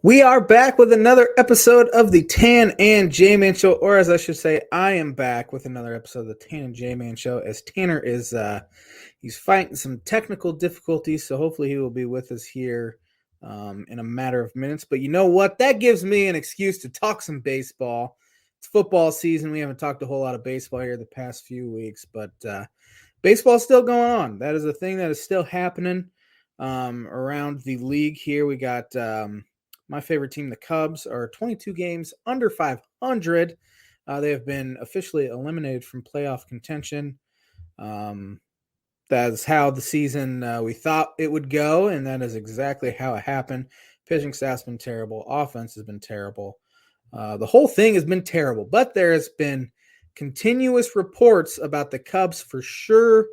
We are back with another episode of the Tan and J-Man Show, or as I should say, I am back with another episode of the Tan and J-Man Show, as Tanner is he's fighting some technical difficulties, so hopefully he will be with us here in a matter of minutes. But you know what? That gives me an excuse to talk some baseball. It's football season. We haven't talked a whole lot of baseball here the past few weeks, but baseball is still going on. That is a thing that is still happening around the league here. We got my favorite team, the Cubs, are 22 games under 500. They have been officially eliminated from playoff contention. That's how the season we thought it would go, and that is exactly how it happened. Pitching staff's been terrible. Offense has been terrible. The whole thing has been terrible, but there has been continuous reports about the Cubs for sure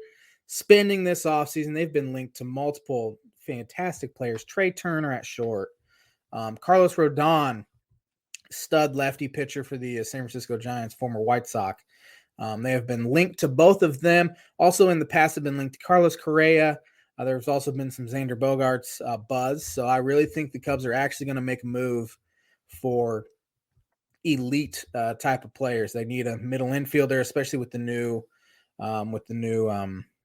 spending this offseason. They've been linked to multiple fantastic players. Trey Turner at short. Carlos Rodon, stud lefty pitcher for the San Francisco Giants, former White Sox. They have been linked to both of them. Also in the past have been linked to Carlos Correa. There's also been some Xander Bogaerts buzz. So I really think the Cubs are actually going to make a move for elite type of players. They need a middle infielder, especially with the new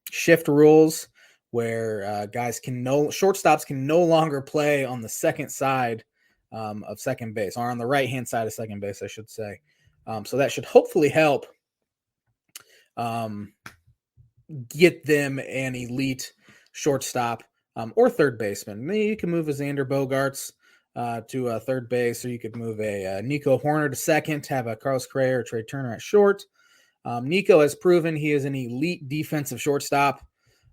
shift rules, where shortstops can no longer play on the second side of second base, or on the right-hand side of second base, I should say. So that should hopefully help get them an elite shortstop or third baseman. Maybe you can move a Xander Bogaerts to a third base, or you could move a Nico Horner to second, have a Carlos Correa or Trey Turner at short. Nico has proven he is an elite defensive shortstop.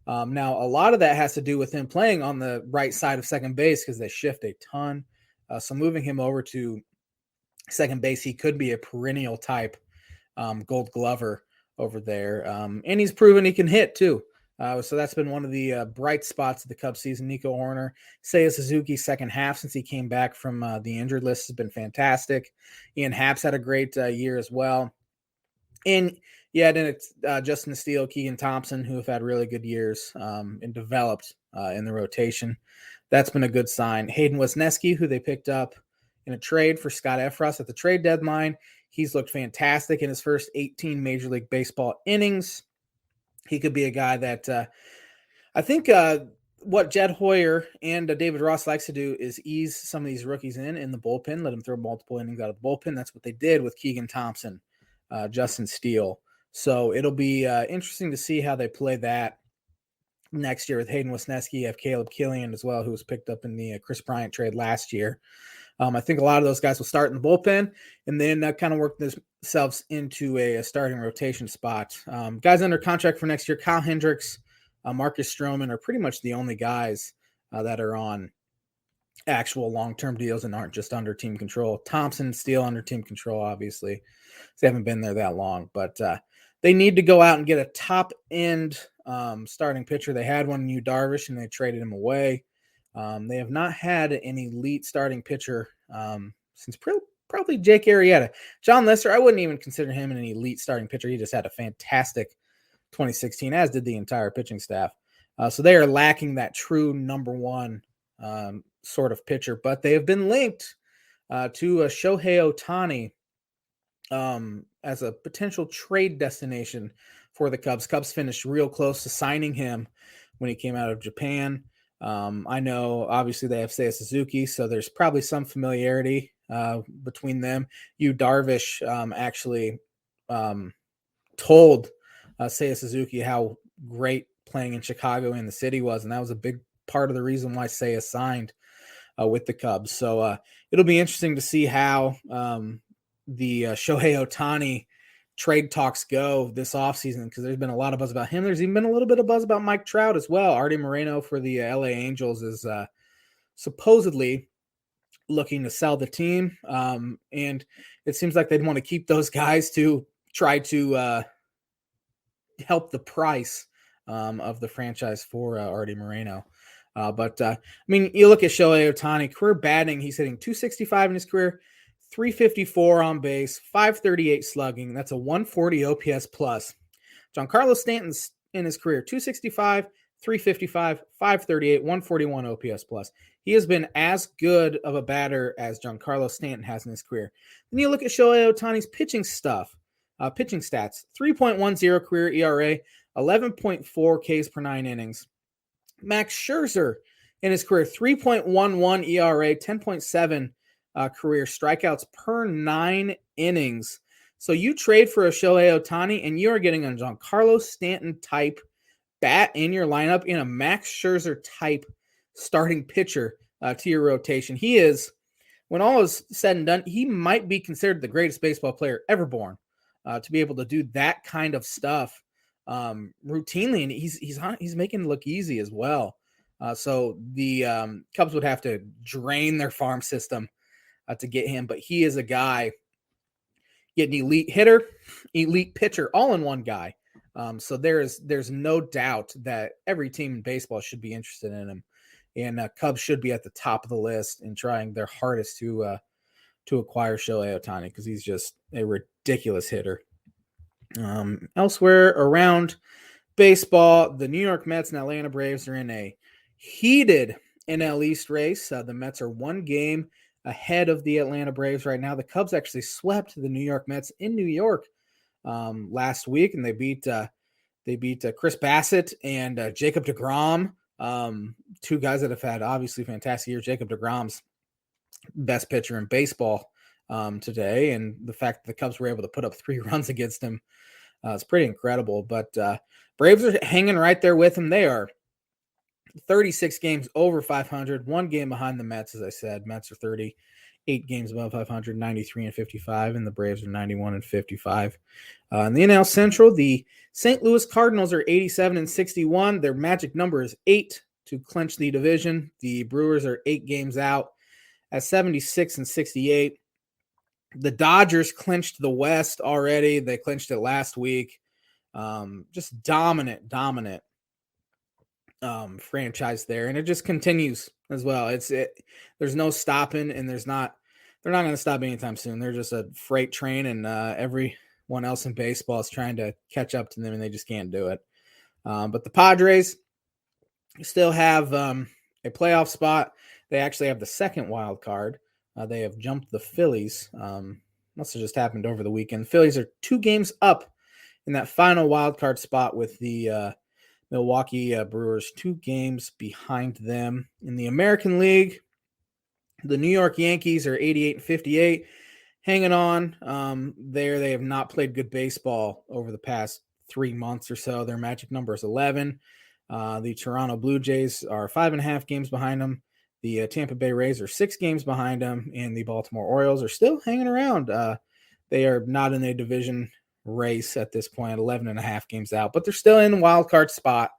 Now, a lot of that has to do with him playing on the right side of second base because they shift a ton. So moving him over to second base, he could be a perennial type Gold Glover over there. And he's proven he can hit too. So that's been one of the bright spots of the Cubs season. Nico Horner, Seiya Suzuki's second half since he came back from the injured list has been fantastic. Ian Happ's had a great year as well. And yeah, then it's Justin Steele, Keegan Thompson, who have had really good years and developed in the rotation. That's been a good sign. Hayden Wesneski, who they picked up in a trade for Scott Efros at the trade deadline. He's looked fantastic in his first 18 Major League Baseball innings. He could be a guy that I think what Jed Hoyer and David Ross likes to do is ease some of these rookies in the bullpen, let them throw multiple innings out of the bullpen. That's what they did with Keegan Thompson, Justin Steele. So it'll be interesting to see how they play that next year with Hayden Wesneski. You have Caleb Killian as well, who was picked up in the Chris Bryant trade last year. I think a lot of those guys will start in the bullpen and then kind of work themselves into a starting rotation spot. Guys under contract for next year, Kyle Hendricks, Marcus Stroman are pretty much the only guys that are on actual long-term deals and aren't just under team control. Thompson, Steele under team control, obviously. They haven't been there that long, but they need to go out and get a top-end starting pitcher. They had one in Yu Darvish, and they traded him away. They have not had an elite starting pitcher since probably Jake Arrieta. John Lester, I wouldn't even consider him an elite starting pitcher. He just had a fantastic 2016, as did the entire pitching staff. So they are lacking that true number one sort of pitcher, but they have been linked to a Shohei Ohtani as a potential trade destination for the Cubs. Cubs finished real close to signing him when he came out of Japan. I know, obviously, they have Seiya Suzuki, so there's probably some familiarity between them. Yu Darvish actually told Seiya Suzuki how great playing in Chicago and the city was, and that was a big part of the reason why Seiya signed with the Cubs. So it'll be interesting to see how the Shohei Ohtani trade talks go this offseason, because there's been a lot of buzz about him. There's even been a little bit of buzz about Mike Trout as well. Artie Moreno for the LA Angels is supposedly looking to sell the team. And it seems like they'd want to keep those guys to try to help the price of the franchise for Artie Moreno. But I mean, you look at Shohei Ohtani, career batting, he's hitting .265 in his career, .354 on base, .538 slugging. That's a 140 OPS plus. Giancarlo Stanton's in his career, .265, 355, 538, 141 OPS plus. He has been as good of a batter as Giancarlo Stanton has in his career. Then you look at Shohei Ohtani's pitching stats, 3.10 career ERA, 11.4 Ks per 9 innings. Max Scherzer in his career, 3.11 ERA, 10.7 career strikeouts per 9 innings. So you trade for a Shohei Ohtani, and you are getting a Giancarlo Stanton type bat in your lineup in a Max Scherzer type starting pitcher to your rotation. He is, when all is said and done, he might be considered the greatest baseball player ever born to be able to do that kind of stuff routinely, and he's making it look easy as well. So the Cubs would have to drain their farm system to get him, but he is a guy, get an elite hitter, elite pitcher, all in one guy. So there's no doubt that every team in baseball should be interested in him, and Cubs should be at the top of the list and trying their hardest to acquire Shohei Ohtani because he's just a ridiculous hitter. Elsewhere around baseball, the New York Mets and Atlanta Braves are in a heated NL East race. The Mets are one game ahead of the Atlanta Braves right now. The Cubs actually swept the New York Mets in New York last week, and they beat Chris Bassett and Jacob deGrom, two guys that have had obviously fantastic years. Jacob deGrom's best pitcher in baseball today, and the fact that the Cubs were able to put up 3 runs against him is pretty incredible. But Braves are hanging right there with him. They are 36 games over 500, one game behind the Mets. As I said, Mets are 38 games above 500, 93 and 55, and the Braves are 91 and 55. In the NL Central, the St. Louis Cardinals are 87 and 61. Their magic number is 8 to clinch the division. The Brewers are 8 games out at 76 and 68. The Dodgers clinched the West already. They clinched it last week. Just dominant franchise there, and it just continues as well. There's no stopping, and they're not going to stop anytime soon. They're just a freight train, and everyone else in baseball is trying to catch up to them, and they just can't do it. But the Padres still have a playoff spot. They actually have the second wild card. They have jumped the Phillies. Must have just happened over the weekend. Phillies are 2 games up in that final wild card spot with the Milwaukee Brewers 2 games behind them. In the American League, the New York Yankees are 88 and 58, hanging on. They have not played good baseball over the past 3 months or so. Their magic number is 11. The Toronto Blue Jays are 5.5 games behind them. The Tampa Bay Rays are 6 games behind them, and the Baltimore Orioles are still hanging around. They are not in a division race at this point, 11.5 games out, but they're still in the wild card spot,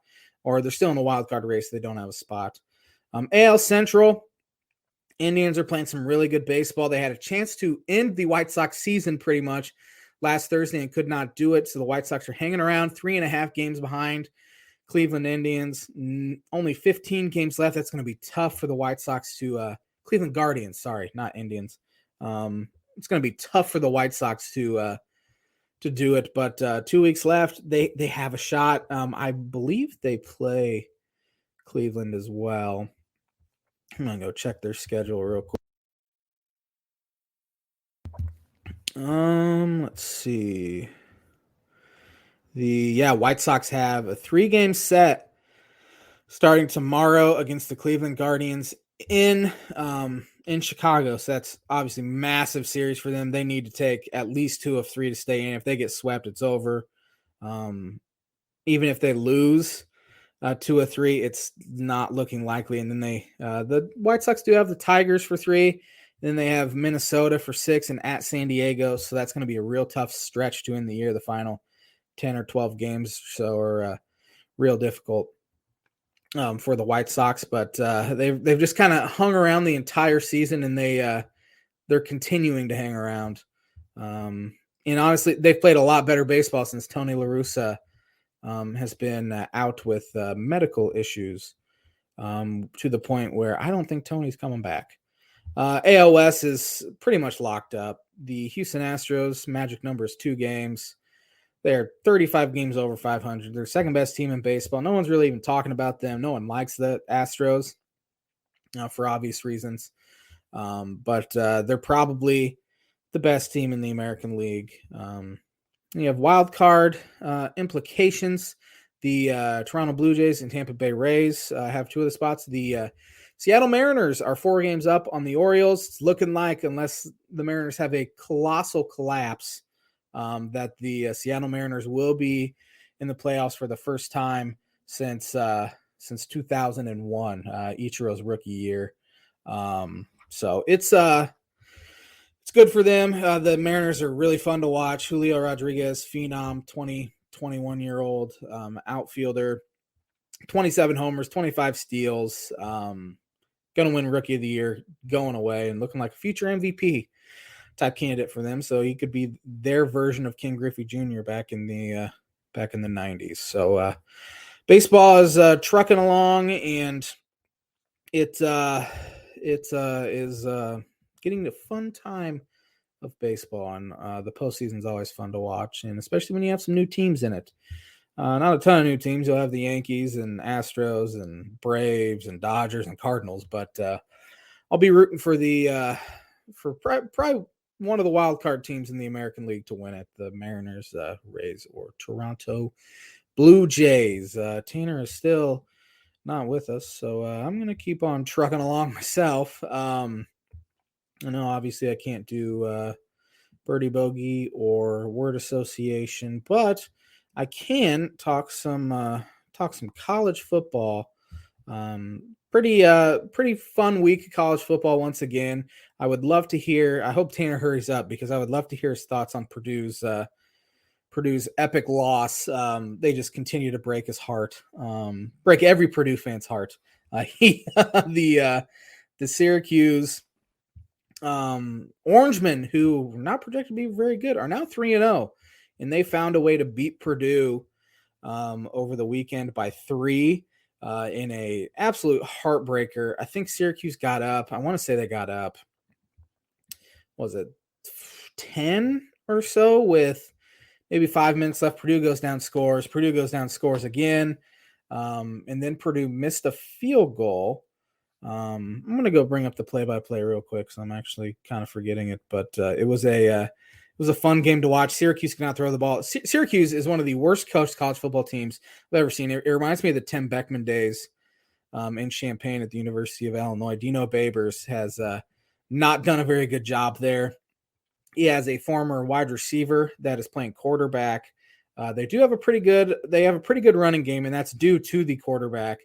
or they're still in the wild card race. They don't have a spot. AL Central, Indians are playing some really good baseball. They had a chance to end the White Sox season pretty much last Thursday and could not do it. So the White Sox are hanging around 3.5 games behind Cleveland Indians. Only 15 games left. That's going to be tough for the White Sox to Cleveland Guardians. Sorry, not Indians. It's going to be tough for the White Sox to do it, but 2 weeks left. They have a shot. I believe they play Cleveland as well. I'm going to go check their schedule real quick. Let's see. White Sox have a 3-game set starting tomorrow against the Cleveland Guardians in Chicago. So that's obviously a massive series for them. They need to take at least 2 of 3 to stay in. If they get swept, it's over. Even if they lose 2 of 3, it's not looking likely. And then the White Sox do have the Tigers for 3. Then they have Minnesota for 6 and at San Diego. So that's going to be a real tough stretch to end the year. The final 10 or 12 games so are real difficult for the White Sox, but they've just kind of hung around the entire season, and they're continuing to hang around. And honestly, they've played a lot better baseball since Tony La Russa has been out with medical issues to the point where I don't think Tony's coming back. ALS is pretty much locked up. The Houston Astros magic number is 2 games. They're 35 games over 500. They're second best team in baseball. No one's really even talking about them. No one likes the Astros for obvious reasons. But they're probably the best team in the American League. You have wild card implications. The Toronto Blue Jays and Tampa Bay Rays have two of the spots. The Seattle Mariners are 4 games up on the Orioles. It's looking like, unless the Mariners have a colossal collapse, that the Seattle Mariners will be in the playoffs for the first time since 2001, Ichiro's rookie year. So it's good for them. The Mariners are really fun to watch. Julio Rodriguez, phenom, 21-year-old outfielder, 27 homers, 25 steals. Going to win Rookie of the Year, going away and looking like a future MVP type candidate for them. So he could be their version of King Griffey Jr. back in the 90s. So baseball is trucking along, and it is getting the fun time of baseball, and the postseason is always fun to watch, and especially when you have some new teams in it. Not a ton of new teams. You'll have the Yankees and Astros and Braves and Dodgers and Cardinals, but I'll be rooting for the for probably one of the wild card teams in the American League to win it: the Mariners, Rays, or Toronto Blue Jays. Tanner is still not with us, so I'm going to keep on trucking along myself. I know obviously I can't do Birdie, Bogey, or word association, but I can talk some college football. Pretty fun week of college football once again. I would love to hear. I hope Tanner hurries up, because I would love to hear his thoughts on Purdue's epic loss. They just continue to break his heart, break every Purdue fan's heart. The Syracuse Orangemen, who were not projected to be very good, are now 3-0, and they found a way to beat Purdue over the weekend by 3 in a absolute heartbreaker. I think Syracuse got up. I want to say they got up. Was it 10 or so with maybe 5 minutes left? Purdue goes down, scores. Purdue goes down, scores again. And then Purdue missed a field goal. I'm going to go bring up the play-by-play real quick, so I'm actually kind of forgetting it. But it was a fun game to watch. Syracuse cannot throw the ball. Syracuse is one of the worst coached college football teams I've ever seen. It reminds me of the Tim Beckman days in Champaign at the University of Illinois. Dino Babers has not done a very good job there. He has a former wide receiver that is playing quarterback. They have a pretty good running game, and that's due to the quarterback.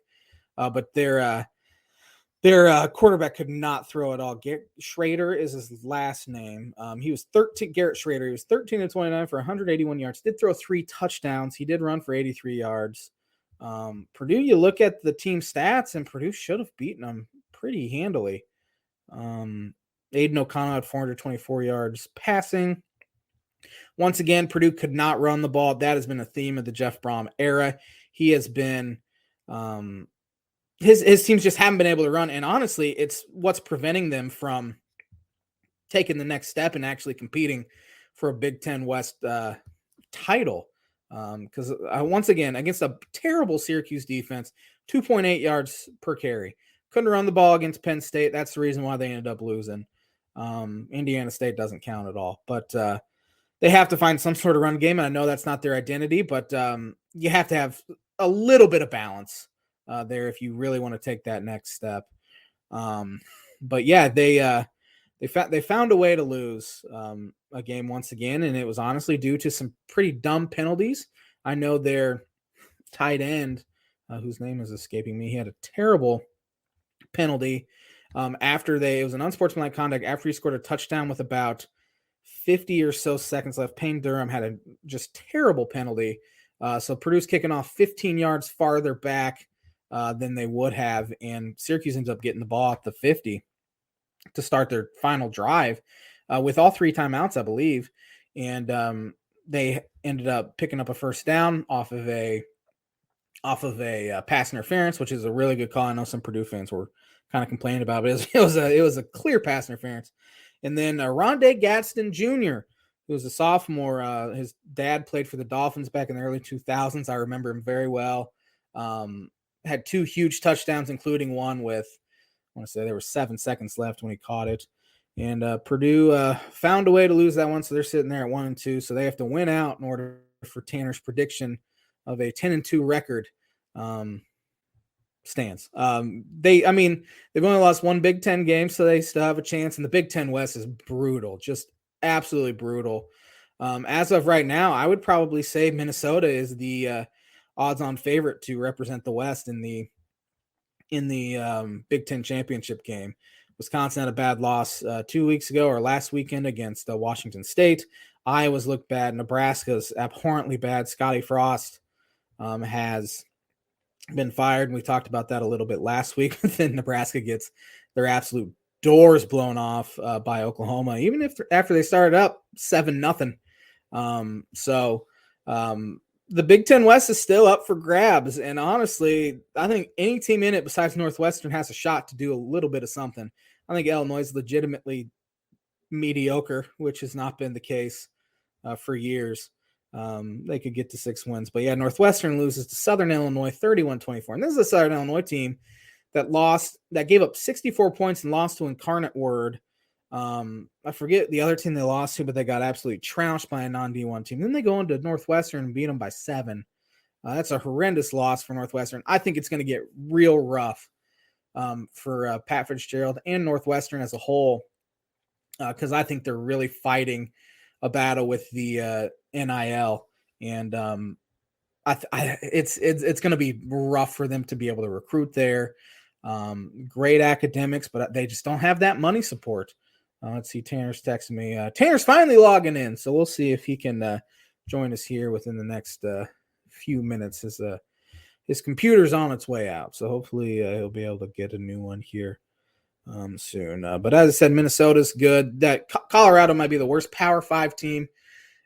But their quarterback could not throw at all. Garrett Schrader is his last name. He was 13. Garrett Schrader. He was 13 of 29 for 181 yards. Did throw 3 touchdowns. He did run for 83 yards. Purdue, you look at the team stats, and Purdue should have beaten them pretty handily. Aiden O'Connell had 424 yards passing. Once again, Purdue could not run the ball. That has been a theme of the Jeff Brom era. He has been his teams just haven't been able to run, and honestly, it's what's preventing them from taking the next step and actually competing for a Big Ten West title. Because once again, against a terrible Syracuse defense, 2.8 yards per carry. Couldn't run the ball against Penn State. That's the reason why they ended up losing. Indiana State doesn't count at all, but they have to find some sort of run game, and I know that's not their identity, but you have to have a little bit of balance there if you really want to take that next step. But yeah, they found a way to lose a game once again, and it was honestly due to some pretty dumb penalties. I know their tight end, whose name is escaping me, he had a terrible penalty it was an unsportsmanlike conduct after he scored a touchdown with about 50 or so seconds left. Payne Durham had a just terrible penalty. So Purdue's kicking off 15 yards farther back than they would have, and Syracuse ends up getting the ball at the 50 to start their final drive with all 3 timeouts, I believe. And they ended up picking up a first down off of a pass interference, which is a really good call. I know some Purdue fans were kind of complaining about it. It was a clear pass interference. And then Rondé Gadsden Jr., He was a sophomore. His dad played for the Dolphins back in the early 2000s. I remember him very well. Had 2 huge touchdowns, including one with, I want to say there were 7 seconds left when he caught it. And Purdue found a way to lose that one, so they're sitting there at 1-2. So they have to win out in order for Tanner's prediction of a 10-2 record stands. They've only lost 1 Big Ten game, so they still have a chance. And the Big Ten West is brutal, just absolutely brutal. As of right now, I would probably say Minnesota is the odds-on favorite to represent the West in the Big Ten championship game. Wisconsin had a bad loss 2 weeks ago or last weekend against Washington State. Iowa's looked bad. Nebraska's abhorrently bad. Scotty Frost has been fired, and we talked about that a little bit last week. Then Nebraska gets their absolute doors blown off by Oklahoma, even if after they started up 7-0. The Big Ten West is still up for grabs, and honestly, I think any team in it besides Northwestern has a shot to do a little bit of something. I think Illinois is legitimately mediocre, which has not been the case for years. They could get to 6 wins, but yeah, Northwestern loses to Southern Illinois 31-24, and this is a Southern Illinois team that gave up 64 points and lost to Incarnate Word. I forget the other team they lost to, but they got absolutely trounced by a non-D1 team. Then they go into Northwestern and beat them by 7. That's a horrendous loss for Northwestern. I think it's going to get real rough for Pat Fitzgerald and Northwestern as a whole, because I think they're really fighting a battle with the NIL, and it's going to be rough for them to be able to recruit there. Great academics, but they just don't have that money support. Let's see, Tanner's texting me. Tanner's finally logging in, so we'll see if he can join us here within the next few minutes. His computer's on its way out, so hopefully he'll be able to get a new one here soon. But as I said, Minnesota's good. That Colorado might be the worst Power 5 team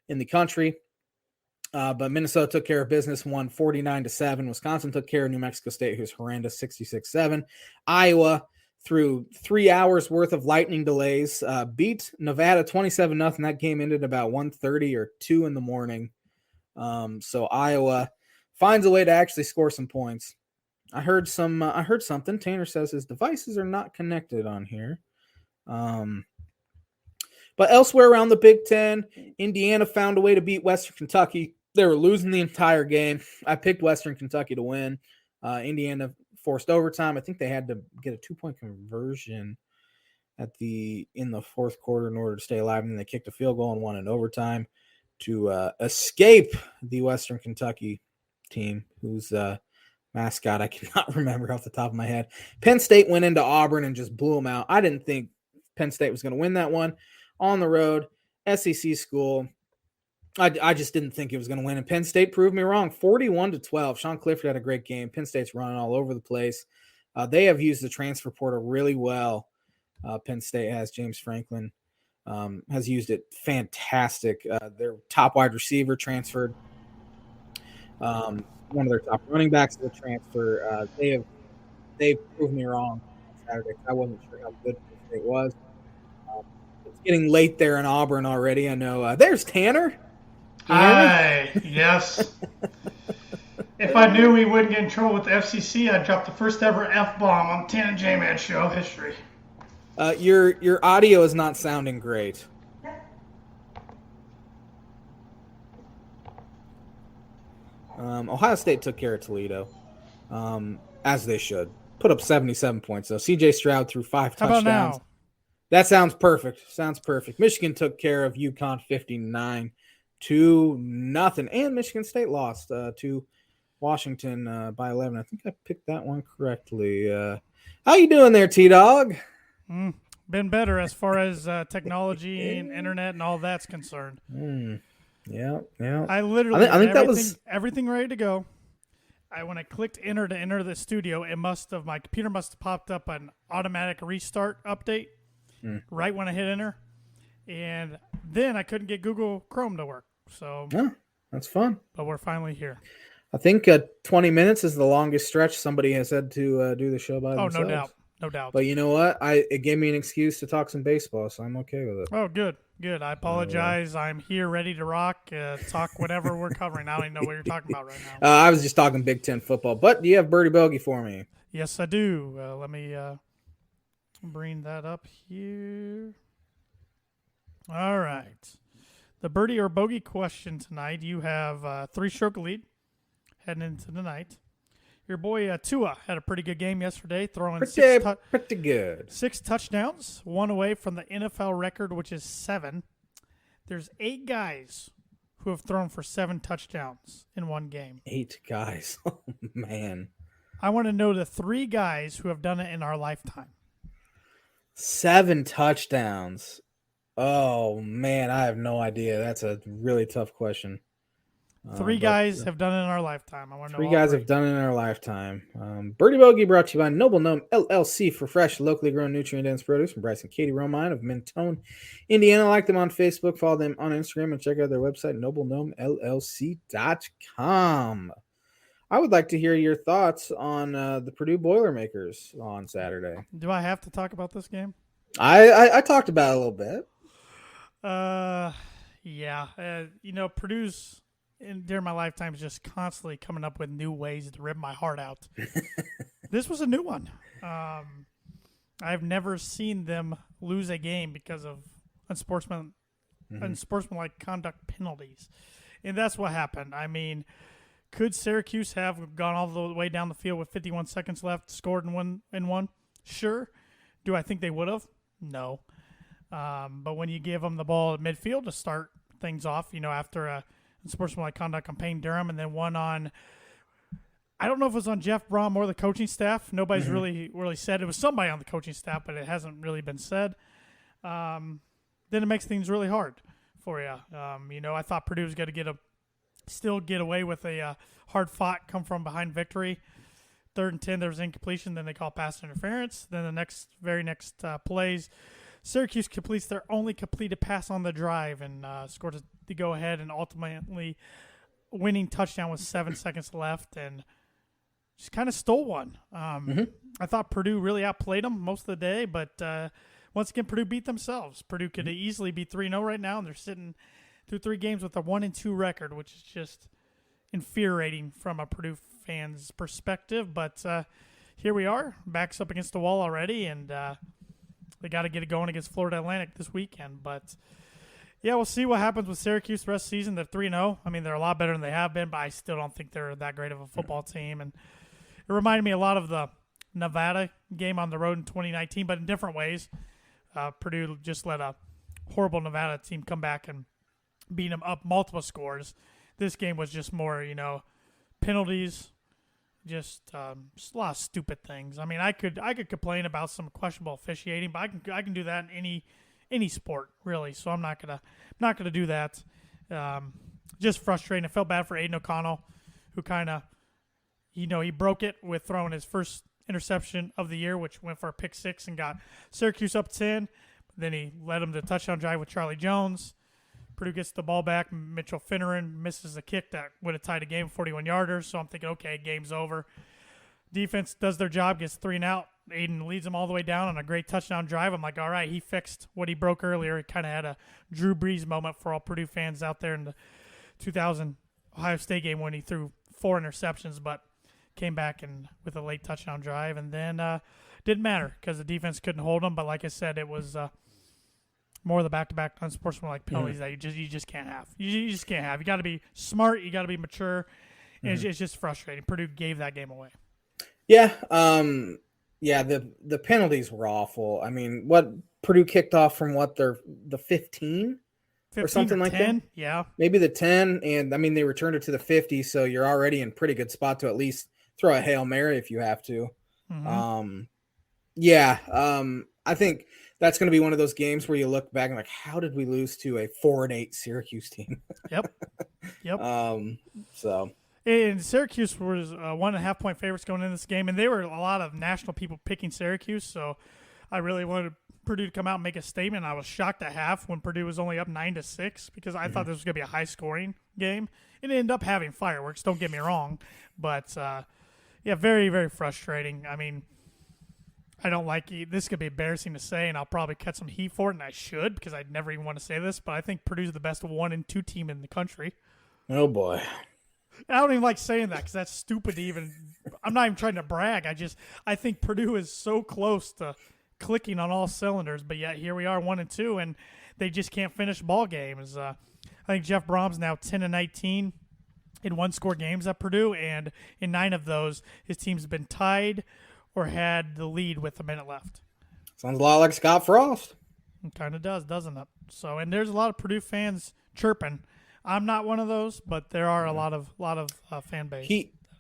in the country, but Minnesota took care of business, won 49-7. Wisconsin took care of New Mexico State, who's horrendous, 66-7. Iowa, through 3 hours worth of lightning delays, beat Nevada 27-0. That game ended about 1:30 or 2 in the morning. So Iowa finds a way to actually score some points. I heard something. Tanner says his devices are not connected on here. But elsewhere around the Big Ten, Indiana found a way to beat Western Kentucky. They were losing the entire game. I picked Western Kentucky to win. Indiana forced overtime. I think they had to get a 2-point conversion in the fourth quarter in order to stay alive. And then they kicked a field goal and won in overtime to escape the Western Kentucky team, whose mascot I cannot remember off the top of my head. Penn State went into Auburn and just blew them out. I didn't think Penn State was going to win that one. On the road, SEC school, I just didn't think it was going to win, and Penn State proved me wrong. 41-12. Sean Clifford had a great game. Penn State's running all over the place. They have used the transfer portal really well. Penn State has. James Franklin has used it fantastic. Their top wide receiver transferred. One of their top running backs is a transfer. They've proved me wrong on Saturday. I wasn't sure how good Penn State was. It's getting late there in Auburn already. I know. There's Tanner. Hi, yes. If I knew we wouldn't get in trouble with the FCC, I'd drop the first ever F-bomb on Tan and J-Man show history. Your audio is not sounding great. Ohio State took care of Toledo, as they should. Put up 77 points, though. C.J. Stroud threw 5 touchdowns. How about now? That sounds perfect. Michigan took care of UConn 59-0, and Michigan State lost to Washington by 11. I think I picked that one correctly. How you doing there, T-Dog? Been better as far as technology and internet and all that's concerned. Yeah. I literally I think that was everything ready to go. When I clicked enter to enter the studio, my computer must have popped up an automatic restart update right when I hit enter, and then I couldn't get Google Chrome to work. So yeah, that's fun. But we're finally here. I think 20 minutes is the longest stretch somebody has had to do the show by themselves. No doubt. But you know what? It gave me an excuse to talk some baseball, so I'm okay with it. Oh, good. Good. I apologize. I'm here ready to rock, talk whatever we're covering. I don't even know what you're talking about right now. I was just talking Big Ten football. But do you have Birdie Bogey for me? Yes, I do. Let me bring that up here. All right. The Birdie or Bogey question tonight. You have 3-stroke lead heading into the night. Your boy Tua had a pretty good game yesterday, throwing pretty good. 6 touchdowns, 1 away from the NFL record, which is 7. There's 8 guys who have thrown for 7 touchdowns in one game. 8 guys. Oh, man. I want to know the 3 guys who have done it in our lifetime. 7 touchdowns. Oh, man, I have no idea. That's a really tough question. 3 guys have done it in our lifetime. I want to know 3 guys have done it in our lifetime. Birdie Bogey brought to you by Noble Gnome LLC for fresh, locally grown, nutrient-dense produce from Bryce and Katie Romine of Mentone, Indiana. Like them on Facebook, follow them on Instagram, and check out their website, noblegnomellc.com. I would like to hear your thoughts on the Purdue Boilermakers on Saturday. Do I have to talk about this game? I talked about it a little bit. Yeah. Purdue's during my lifetime is just constantly coming up with new ways to rip my heart out. This was a new one. I've never seen them lose a game because of unsportsmanlike conduct penalties. And that's what happened. I mean, could Syracuse have gone all the way down the field with 51 seconds left, scored in one? Sure. Do I think they would have? No. But when you give them the ball at midfield to start things off, after a unsportsmanlike conduct on Payne Durham, and then one on, I don't know if it was on Jeff Brom or the coaching staff. Nobody's really said. It was somebody on the coaching staff, but it hasn't really been said. Then it makes things really hard for you. I thought Purdue was going to still get away with a hard-fought, come-from-behind victory. 3rd and 10, there was incompletion. Then they call pass interference. Then the very next plays, Syracuse completes their only completed pass on the drive and scored the go-ahead and ultimately winning touchdown with 7 seconds left and just kind of stole one. I thought Purdue really outplayed them most of the day, but once again, Purdue beat themselves. Purdue could easily be 3-0 right now, and they're sitting through 3 games with a 1-2 record, which is just infuriating from a Purdue fan's perspective. But here we are, backs up against the wall already, and they got to get it going against Florida Atlantic this weekend. But, yeah, we'll see what happens with Syracuse the rest of the season. They're 3-0. I mean, they're a lot better than they have been, but I still don't think they're that great of a football team. And it reminded me a lot of the Nevada game on the road in 2019, but in different ways. Purdue just let a horrible Nevada team come back and beat them up multiple scores. This game was just more, penalties, just a lot of stupid things. I mean, I could complain about some questionable officiating, but I can do that in any sport really. So I'm not gonna do that. Just frustrating. I felt bad for Aiden O'Connell, who kind of, he broke it with throwing his first interception of the year, which went for a pick 6 and got Syracuse up 10. Then he led them to the touchdown drive with Charlie Jones. Purdue gets the ball back. Mitchell Finneran misses a kick that would have tied a game, 41-yarder. So I'm thinking, okay, game's over. Defense does their job, gets 3 and out. Aiden leads them all the way down on a great touchdown drive. I'm like, all right, he fixed what he broke earlier. He kind of had a Drew Brees moment for all Purdue fans out there in the 2000 Ohio State game when he threw 4 interceptions, but came back and with a late touchdown drive. And then didn't matter because the defense couldn't hold him. But like I said, it was more of the back-to-back unsportsmanlike penalties that you just can't have. You just can't have. You got to be smart. You got to be mature. And it's just frustrating. Purdue gave that game away. Yeah. The penalties were awful. I mean, what Purdue kicked off from the 15 or something like 10, that? Yeah. Maybe the 10. And I mean, they returned it to the 50. So you're already in pretty good spot to at least throw a Hail Mary if you have to. I think that's going to be one of those games where you look back and like, how did we lose to a 4-8 Syracuse team? Yep. So. And Syracuse was 1.5 point favorites going into this game, and they were a lot of national people picking Syracuse. So I really wanted Purdue to come out and make a statement. I was shocked at half when Purdue was only up 9-6 because I thought this was going to be a high scoring game. It ended up having fireworks. Don't get me wrong, but very, very frustrating. I mean, I don't like it. This could be embarrassing to say, and I'll probably cut some heat for it, and I should because I'd never even want to say this, but I think Purdue's the best 1 and 2 team in the country. Oh, boy. I don't even like saying that because that's stupid to even – I'm not even trying to brag. I think Purdue is so close to clicking on all cylinders, but yet here we are 1 and 2, and they just can't finish ball games. I think Jeff Brom's now 10-19 in one-score games at Purdue, and in 9 of those, his team's been tied or had the lead with a minute left. Sounds a lot like Scott Frost. It kind of does, doesn't it? So, and there's a lot of Purdue fans chirping. I'm not one of those, but there are a lot of fan base.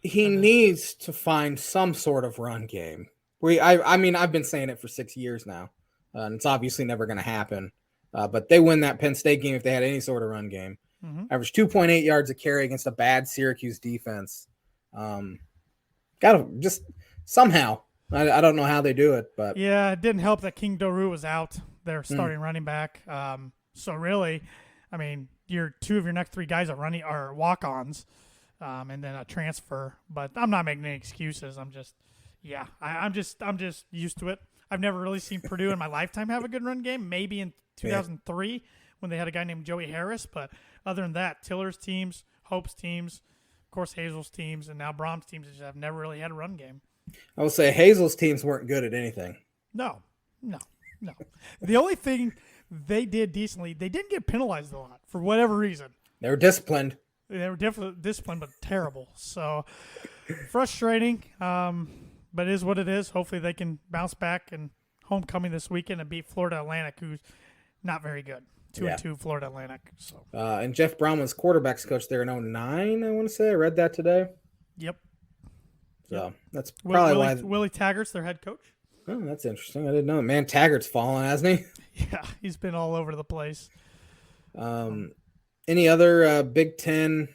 He needs to find some sort of run game. I mean, I've been saying it for 6 years now, and it's obviously never going to happen. But they win that Penn State game if they had any sort of run game. Mm-hmm. Average 2.8 yards a carry against a bad Syracuse defense. Got to just somehow. I don't know how they do it, but yeah, it didn't help that King Doru was out. Their starting running back. So really, I mean, 2 of your next 3 guys are walk-ons, and then a transfer. But I'm not making any excuses. I'm just used to it. I've never really seen Purdue in my lifetime have a good run game. Maybe in 2003 when they had a guy named Joey Harris, but other than that, Tiller's teams, Hope's teams, of course Hazel's teams, and now Brom's teams just have never really had a run game. I will say Hazel's teams weren't good at anything. No. The only thing they did decently, they didn't get penalized a lot for whatever reason. They were disciplined. They were disciplined, but terrible. So frustrating, but it is what it is. Hopefully they can bounce back and homecoming this weekend and beat Florida Atlantic, who's not very good. 2-2 Florida Atlantic. So and Jeff Brown was quarterbacks coach there in 2009, I want to say. I read that today. Yep. So that's probably why. Willie Taggart's their head coach. Oh, that's interesting. I didn't know. Man, Taggart's fallen, hasn't he? Yeah, he's been all over the place. Any other Big Ten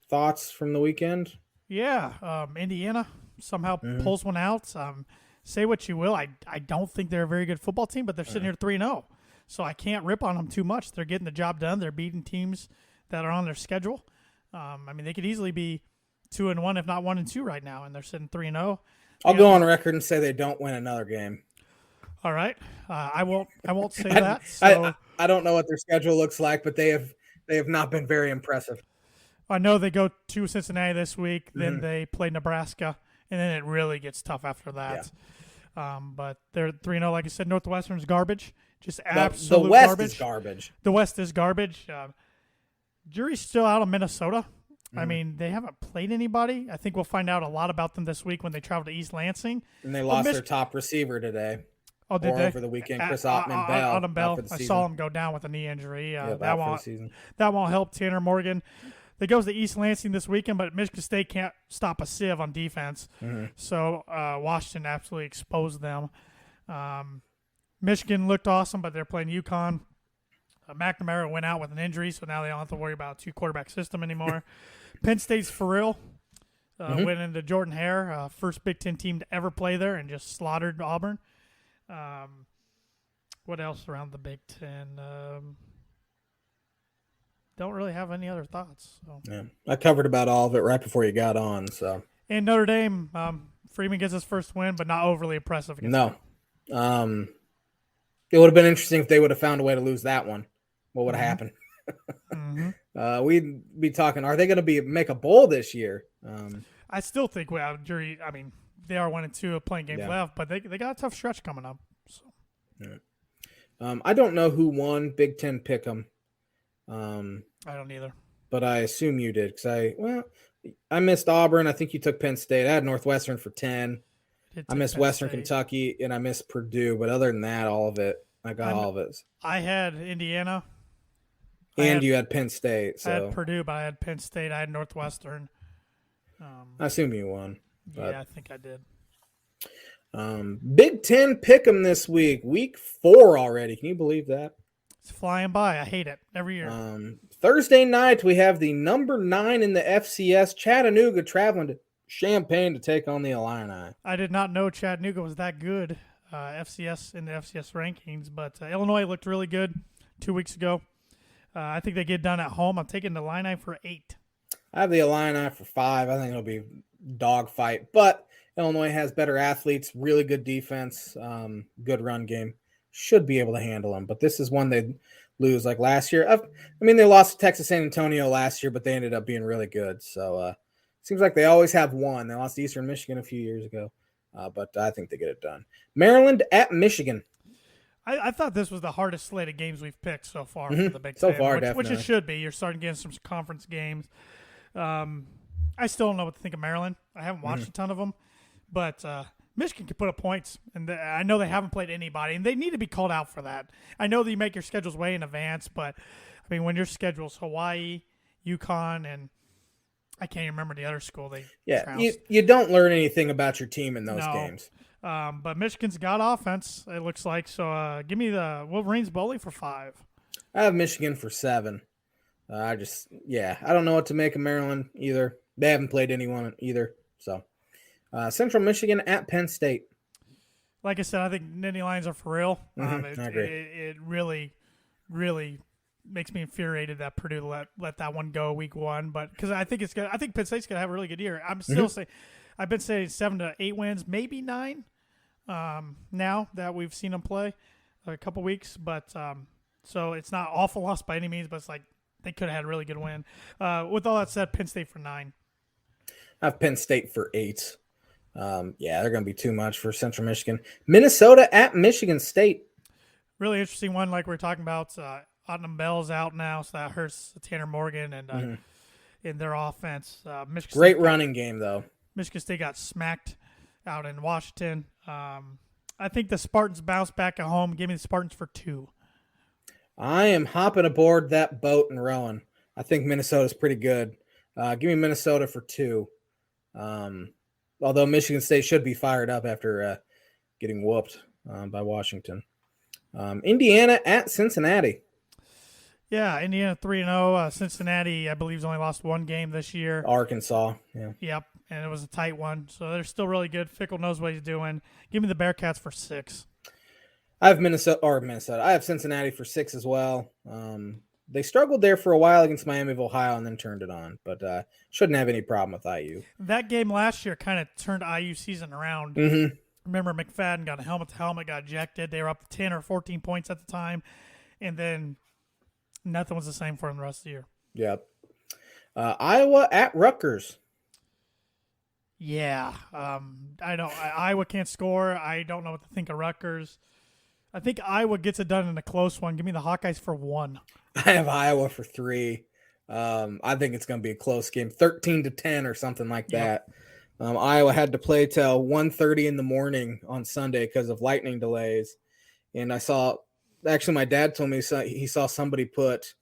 thoughts from the weekend? Yeah, Indiana somehow pulls one out. Say what you will, I don't think they're a very good football team, but they're sitting here 3-0. So I can't rip on them too much. They're getting the job done. They're beating teams that are on their schedule. I mean, they could easily be 2-1, if not 1-2 right now, and they're sitting 3-0. I'll go on record and say they don't win another game. All right, I won't say that. So. I don't know what their schedule looks like, but they have not been very impressive. I know they go to Cincinnati this week, then they play Nebraska, and then it really gets tough after that. Yeah. But they're 3-0, like I said. Northwestern's garbage, just absolute the West garbage. Is garbage. The West is garbage. Jury's still out of Minnesota. I mean, they haven't played anybody. I think we'll find out a lot about them this week when they travel to East Lansing. And they lost their top receiver today. Oh, did they? Over the weekend, Chris Ottman-Bell. I saw him go down with a knee injury. That won't help Tanner Morgan. They goes to East Lansing this weekend, but Michigan State can't stop a sieve on defense. So Washington absolutely exposed them. Michigan looked awesome, but they're playing UConn. McNamara went out with an injury, so now they don't have to worry about a 2-quarterback system anymore. Penn State's for real. Went into Jordan Hare, first Big Ten team to ever play there, and just slaughtered Auburn. What else around the Big Ten? Don't really have any other thoughts. So. Yeah, I covered about all of it right before you got on. So. And Notre Dame, Freeman gets his first win, but not overly impressive. No. It would have been interesting if they would have found a way to lose that one. What would have happened? We'd be talking, are they going to make a bowl this year? I still think they are 1-2 of playing games left, but they got a tough stretch coming up. So. Yeah. I don't know who won Big Ten Pick'em. I don't either. But I assume you did because I missed Auburn. I think you took Penn State. I had Northwestern for 10. I missed Western Kentucky, and I missed Purdue. But other than that, all of it, I got all of it. I had Indiana. You had Penn State. So. I had Purdue, but I had Penn State. I had Northwestern. I assume you won. Yeah, I think I did. Big Ten Pick'em this week. Week 4 already. Can you believe that? It's flying by. I hate it every year. Thursday night, we have the number 9 in the FCS, Chattanooga, traveling to Champaign to take on the Illini. I did not know Chattanooga was that good, FCS in the FCS rankings, but Illinois looked really good 2 weeks ago. I think they get done at home. I'm taking the Illini for 8. I have the Illini for 5. I think it'll be dogfight. But Illinois has better athletes, really good defense, good run game. Should be able to handle them. But this is one they lose like last year. I mean, they lost to Texas San Antonio last year, but they ended up being really good. So seems like they always have one. They lost to Eastern Michigan a few years ago, but I think they get it done. Maryland at Michigan. I thought this was the hardest slate of games we've picked so far for the Big So Ten, far, which definitely. it should be. You're starting to get some conference games. I still don't know what to think of Maryland. I haven't watched a ton of them, but Michigan can put up points, and I know they haven't played anybody, and they need to be called out for that. I know that you make your schedules way in advance, but I mean, when your schedule's Hawaii, UConn, and I can't even remember the other school you don't learn anything about your team in those games. But Michigan's got offense, it looks like. So give me the Wolverines Bowling for 5. I have Michigan for 7. I don't know what to make of Maryland either. They haven't played anyone either. So Central Michigan at Penn State. Like I said, I think Nittany Lions are for real. I agree. It really, really makes me infuriated that Purdue let that one go week 1. But because I think I think Penn State's gonna have a really good year. I'm still saying, I've been saying 7 to 8 wins, maybe 9. Now that we've seen them play a couple weeks, but so it's not awful loss by any means, but it's like they could have had a really good win. With all that said, Penn State for 9. I have Penn State for 8. They're going to be too much for Central Michigan. Minnesota at Michigan State. Really interesting one, like we were talking about. Ottenham Bell's out now, so that hurts Tanner Morgan and in their offense. Michigan Great State running game, though. Michigan State got smacked out in Washington. I think the Spartans bounce back at home. Give me the Spartans for 2. I am hopping aboard that boat and rowing. I think Minnesota's pretty good. Give me Minnesota for 2. Although Michigan State should be fired up after getting whooped by Washington. Indiana at Cincinnati. Yeah, Indiana 3-0. Cincinnati, I believe, has only lost 1 game this year. Arkansas. Yeah. Yep, and it was a tight one. So they're still really good. Fickle knows what he's doing. Give me the Bearcats for 6. I have Minnesota. I have Cincinnati for 6 as well. They struggled there for a while against Miami of Ohio and then turned it on, but shouldn't have any problem with IU. That game last year kind of turned IU season around. Remember, McFadden got a helmet-to-helmet, got ejected. They were up to 10 or 14 points at the time, and then nothing was the same for them the rest of the year. Yep. Iowa at Rutgers. Yeah. Iowa can't score. I don't know what to think of Rutgers. I think Iowa gets it done in a close one. Give me the Hawkeyes for 1. I have Iowa for 3. I think it's going to be a close game, 13-10 or something like that. Iowa had to play till 1:30 in the morning on Sunday because of lightning delays. And my dad told me he saw somebody put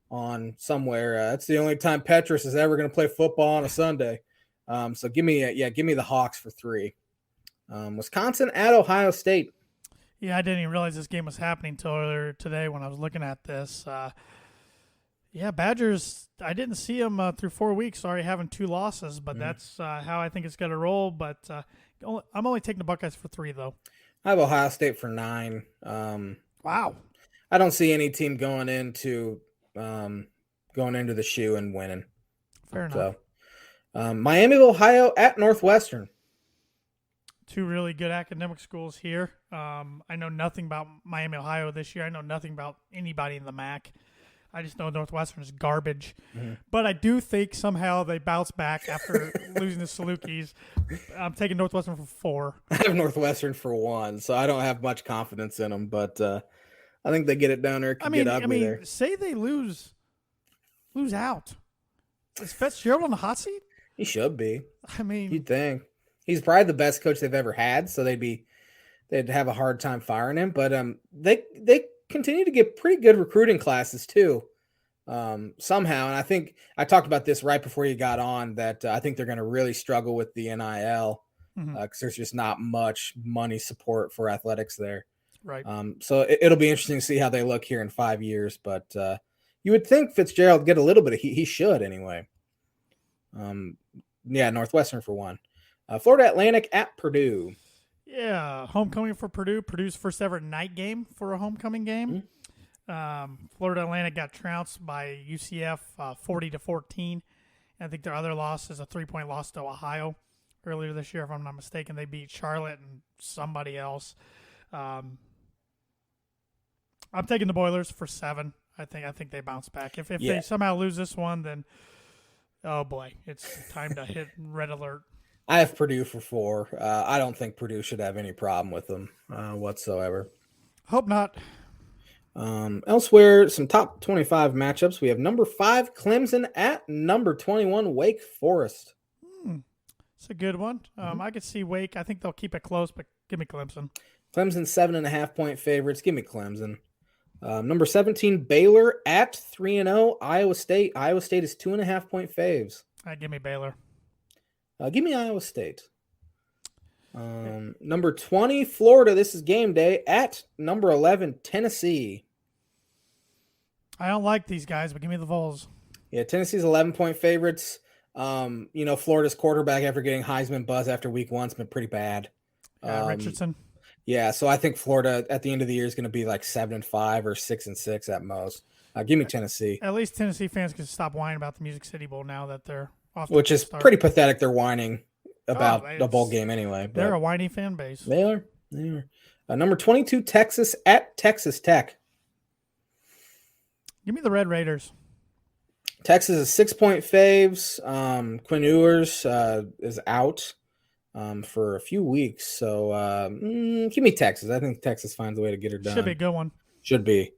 on somewhere. That's the only time Petrus is ever going to play football on a Sunday. So give me the Hawks for 3. Wisconsin at Ohio State. Yeah, I didn't even realize this game was happening until earlier today when I was looking at this. Badgers, I didn't see them through 4 weeks already having 2 losses, but that's how I think it's going to roll. But I'm only taking the Buckeyes for 3, though. I have Ohio State for 9. Wow. I don't see any team going into the shoe and winning. Fair enough. Miami of Ohio at Northwestern. 2 really good academic schools here. I know nothing about Miami, Ohio this year. I know nothing about anybody in the MAC. I just know Northwestern is garbage. But I do think somehow they bounce back after losing to Salukis. I'm taking Northwestern for 4. I have Northwestern for 1, so I don't have much confidence in them. But I think they get it down there. Get ugly there. Say they lose out. Is Fitzgerald on the hot seat? He should be. I mean, you'd think. He's probably the best coach they've ever had, so they'd have a hard time firing him. But they continue to get pretty good recruiting classes too, somehow. And I think I talked about this right before you got on that I think they're going to really struggle with the NIL because there's just not much money support for athletics there. Right. So it'll be interesting to see how they look here in 5 years. But you would think Fitzgerald get a little bit of he should anyway. Northwestern for 1. Florida Atlantic at Purdue. Yeah, homecoming for Purdue. Purdue's first ever night game for a homecoming game. Florida Atlantic got trounced by UCF 40-14. I think their other loss is a 3-point loss to Ohio. earlier this year, if I'm not mistaken. They beat Charlotte and somebody else. I'm taking the Boilers for 7. I think they bounce back. If they somehow lose this one, then oh boy, it's time to hit red alert. I have Purdue for 4. I don't think Purdue should have any problem with them whatsoever. Hope not. Elsewhere, some top 25 matchups. We have number 5 Clemson at number 21 Wake Forest. It's a good one. I could see Wake. I think they'll keep it close, but give me Clemson. Clemson 7.5-point favorites. Give me Clemson. Number 17 Baylor at 3-0 Iowa State. Iowa State is 2.5-point faves. Give me Baylor. Give me Iowa State. Number 20 Florida. This is game day at number 11 Tennessee. I don't like these guys, but give me the Vols. Yeah, Tennessee's 11-point favorites. Florida's quarterback after getting Heisman buzz after week 1's been pretty bad. Richardson. Yeah, so I think Florida at the end of the year is going to be like 7-5 or 6-6 at most. Give me Tennessee. At least Tennessee fans can stop whining about the Music City Bowl now that they're off. Which is pretty pathetic. They're whining about the bowl game anyway. They're a whiny fan base. They are. Number 22 Texas at Texas Tech. Give me the Red Raiders. Texas is 6-point faves. Quinn Ewers is out for a few weeks. So give me Texas. I think Texas finds a way to get her done. Should be a good one. Should be.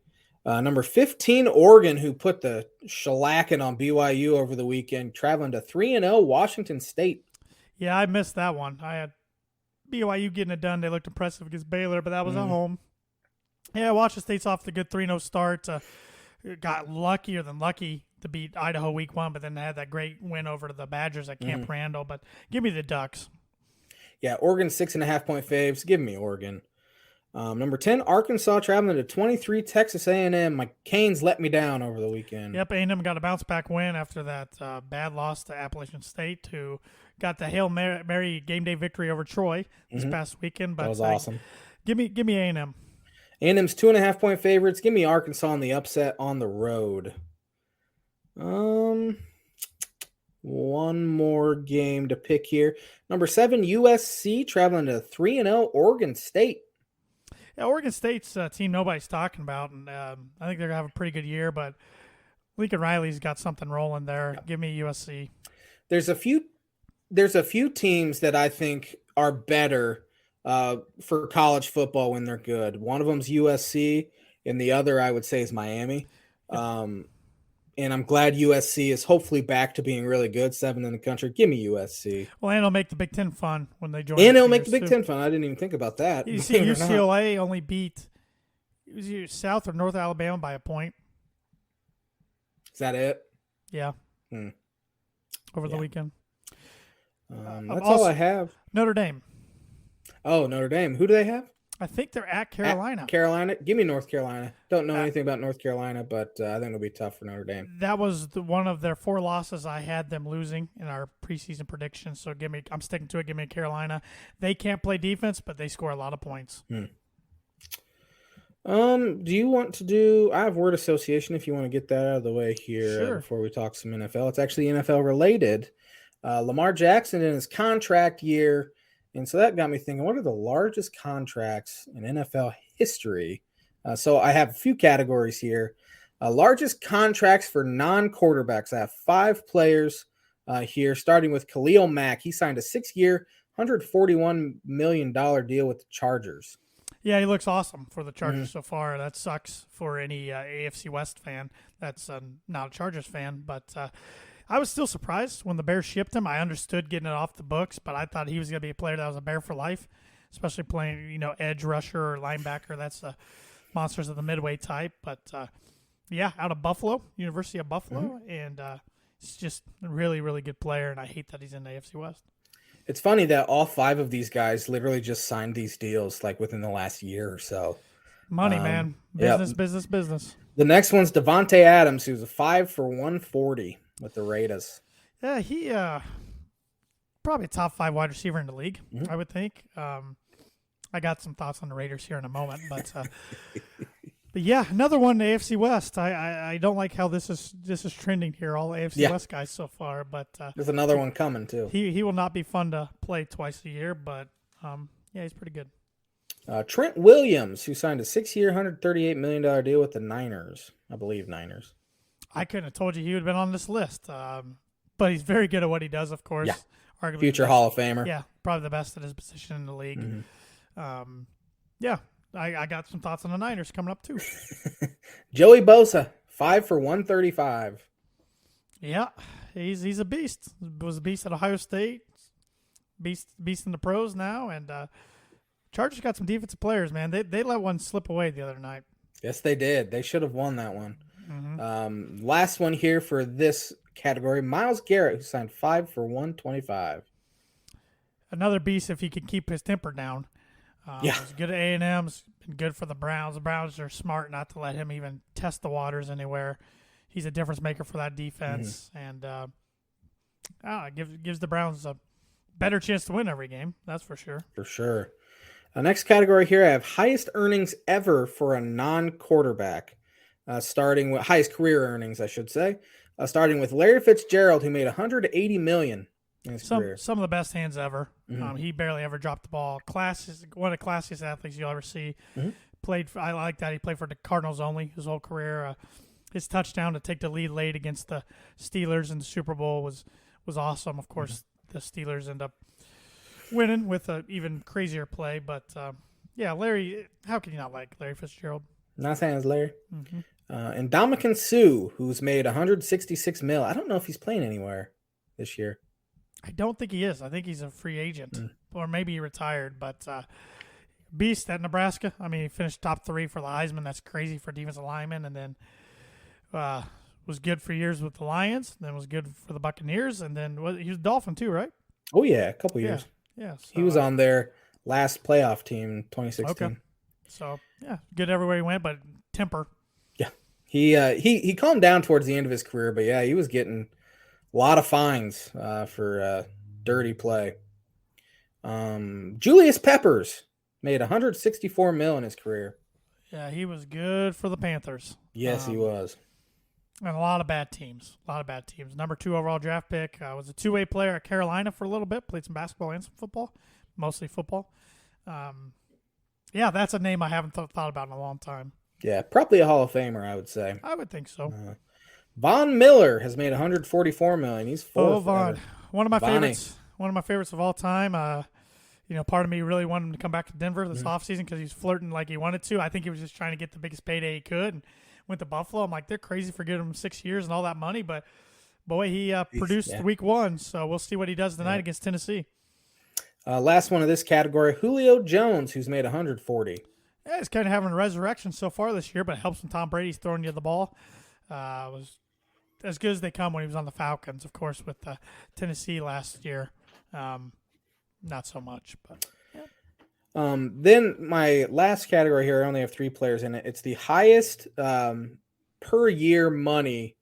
Number 15, Oregon, who put the shellacking on BYU over the weekend, traveling to 3-0 Washington State. Yeah, I missed that one. I had BYU getting it done. They looked impressive against Baylor, but that was at home. Yeah, Washington State's off the good 3-0 start. Got luckier than lucky to beat Idaho week 1, but then they had that great win over to the Badgers at Camp Randall. But give me the Ducks. Yeah, Oregon 6.5-point faves. Give me Oregon. Number 10, Arkansas traveling to 23 Texas A&M. My Canes let me down over the weekend. Yep, A&M got a bounce-back win after that bad loss to Appalachian State, who got the Hail Mary game day victory over Troy this past weekend. But that was awesome. Give me A&M. A&M's 2.5-point favorites. Give me Arkansas on the upset on the road. One more game to pick here. Number 7, USC traveling to 3-0 Oregon State. Yeah, Oregon State's a team nobody's talking about, and I think they're going to have a pretty good year, but Lincoln Riley's got something rolling there. Yep. Give me USC. There's a few teams that I think are better for college football when they're good. One of them's USC, and the other I would say is Miami. And I'm glad USC is hopefully back to being really good, 7th in the country. Give me USC. Well, and it'll make the Big Ten fun when they join. And it'll make the Big Ten fun. I didn't even think about that. You see, UCLA only beat South or North Alabama by a point. Is that it? Yeah. Over the weekend. That's all I have. Notre Dame. Oh, Notre Dame. Who do they have? I think they're at Carolina. Carolina? Give me North Carolina. Don't know anything about North Carolina, but I think it'll be tough for Notre Dame. That was one of their 4 losses. I had them losing in our preseason predictions, so I'm sticking to it. Give me Carolina. They can't play defense, but they score a lot of points. Do you want to do – I have word association if you want to get that out of the way here before we talk some NFL. It's actually NFL related. Lamar Jackson in his contract year – and so that got me thinking, what are the largest contracts in NFL history? So I have a few categories here. Largest contracts for non-quarterbacks. I have 5 players here, starting with Khalil Mack. He signed a 6-year, $141 million deal with the Chargers. Yeah, he looks awesome for the Chargers so far. That sucks for any AFC West fan that's not a Chargers fan, but I was still surprised when the Bears shipped him. I understood getting it off the books, but I thought he was going to be a player that was a Bear for life, especially playing, edge rusher or linebacker. That's the monsters of the midway type. But, out of Buffalo, University of Buffalo, and it's just a really, really good player, and I hate that he's in the AFC West. It's funny that all 5 of these guys literally just signed these deals like within the last year or so. Money, man. Business. The next one's Devontae Adams, who's a 5 for $140. With the Raiders. Yeah, he probably a top 5 wide receiver in the league, I would think. I got some thoughts on the Raiders here in a moment, but But yeah, another one, the AFC West. I don't like how this is trending here. All AFC West guys so far, but there's another one coming too. He will not be fun to play twice a year, but yeah, he's pretty good. Trent Williams, who signed a 6-year, $138 million deal with the Niners. I believe Niners. I couldn't have told you he would have been on this list, but he's very good at what he does. Of course, arguably future Hall of Famer. Yeah, probably the best at his position in the league. Yeah. I got some thoughts on the Niners coming up too. Joey Bosa, 5 for 135. Yeah, he's a beast. Was a beast at Ohio State. Beast in the pros now, and Chargers got some defensive players. Man, they let one slip away the other night. Yes, they did. They should have won that one. Last one here for this category: Myles Garrett, who signed 5 for 125. Another beast if he can keep his temper down. He's good at A&M. Been good for the Browns. The Browns are smart not to let him even test the waters anywhere. He's a difference maker for that defense, and gives the Browns a better chance to win every game. That's for sure. For sure. Next category here, I have highest earnings ever for a non-quarterback. Starting with highest career earnings, I should say. Starting with Larry Fitzgerald, who made $180 million. Some of the best hands ever. He barely ever dropped the ball. One of the classiest athletes you'll ever see. I like that. He played for the Cardinals only his whole career. His touchdown to take the lead late against the Steelers in the Super Bowl was awesome. Of course, the Steelers end up winning with an even crazier play. But, Larry, how can you not like Larry Fitzgerald? Not saying it's Larry. And Ndamukong Suh, who's made $166 million. I don't know if he's playing anywhere this year. I don't think he is. I think he's a free agent, or maybe he retired. But beast at Nebraska. I mean, he finished top 3 for the Heisman. That's crazy for defensive linemen. And then was good for years with the Lions. Then was good for the Buccaneers. And then he was a Dolphin too, right? Oh yeah, a couple years. Yeah. So, he was on their last playoff team in 2016. Okay. So yeah, good everywhere he went, but temper. Yeah, he calmed down towards the end of his career, but yeah, he was getting a lot of fines for dirty play. Julius Peppers made $164 million in his career. Yeah, he was good for the Panthers. Yes, he was. And a lot of bad teams. Number 2 overall draft pick. Was a two-way player at Carolina for a little bit. Played some basketball and some football. Mostly football. That's a name I haven't thought about in a long time. Yeah, probably a Hall of Famer, I would say. I would think so. Von Miller has made $144 million. He's fourth. Von. One of my favorites. One of my favorites of all time. Part of me really wanted him to come back to Denver this offseason because he's flirting like he wanted to. I think he was just trying to get the biggest payday he could and went to Buffalo. I'm like, they're crazy for giving him 6 years and all that money. But, boy, he produced week 1. So we'll see what he does tonight against Tennessee. Last one of this category, Julio Jones, who's made $140. Yeah, he's kind of having a resurrection so far this year, but it helps when Tom Brady's throwing you the ball. Was as good as they come when he was on the Falcons, of course, with Tennessee last year. Not so much, but yeah. Then my last category here, I only have 3 players in it. It's the highest per year money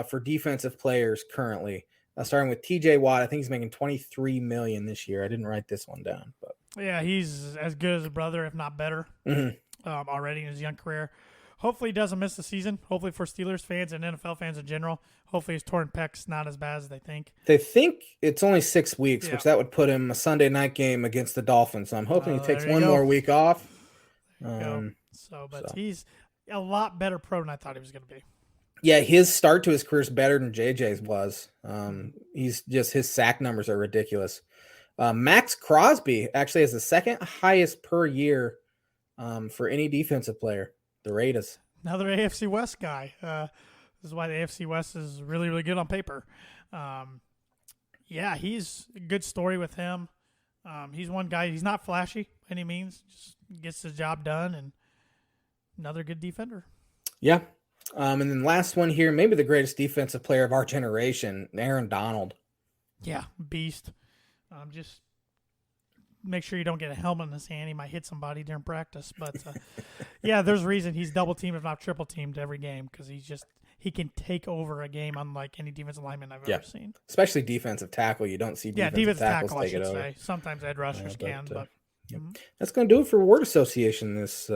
for defensive players currently. Starting with TJ Watt, I think he's making $23 million this year. I didn't write this one down, but yeah, he's as good as a brother, if not better, already in his young career. Hopefully he doesn't miss the season. Hopefully for Steelers fans and NFL fans in general. Hopefully his torn pec's not as bad as they think. They think it's only 6 weeks, which that would put him a Sunday night game against the Dolphins. So I'm hoping he takes one more week off. He's a lot better pro than I thought he was going to be. Yeah, his start to his career is better than JJ's was. His sack numbers are ridiculous. Max Crosby actually has the second highest per year for any defensive player. The Raiders. Another AFC West guy. This is why the AFC West is really, really good on paper. He's a good story with him. He's one guy. He's not flashy by any means. Just gets the job done, and another good defender. Yeah. And then last one here, maybe the greatest defensive player of our generation, Aaron Donald. Yeah, beast. Just make sure you don't get a helmet in his hand. He might hit somebody during practice. But, there's a reason he's double-teamed, if not triple-teamed, every game because he can take over a game unlike any defensive lineman I've ever seen. Especially defensive tackle. You don't see defensive tackles tackle, take it I should over. say. Sometimes edge rushers can. But Yep. That's going to do it for Word Association this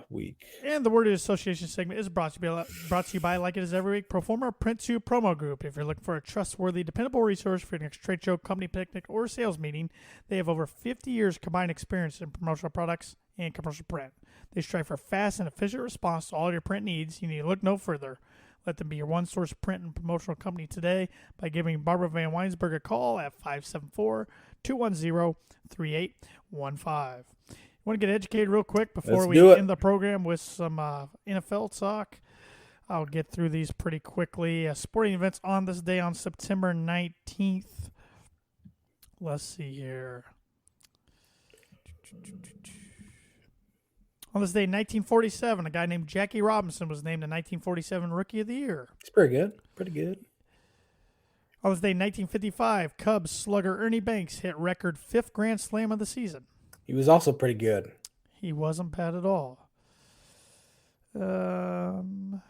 week. And the Word Association segment is brought to you by, like it is every week, Proforma Print 2 Promo Group. If you're looking for a trustworthy, dependable resource for your next trade show, company picnic, or sales meeting, they have over 50 years combined experience in promotional products and commercial print. They strive for fast and efficient response to all your print needs. You need to look no further. Let them be your one-source print and promotional company today by giving Barbara Van Weinsberg a call at 574-210-3815. Want to get educated real quick before we end the program with some NFL talk? I'll get through these pretty quickly. Sporting events on this day on September 19th. Let's see here. On this day, 1947, a guy named Jackie Robinson was named the 1947 Rookie of the Year. It's pretty good. Pretty good. On this day, 1955, Cubs slugger Ernie Banks hit record 5th Grand Slam of the season. He was also pretty good. He wasn't bad at all. On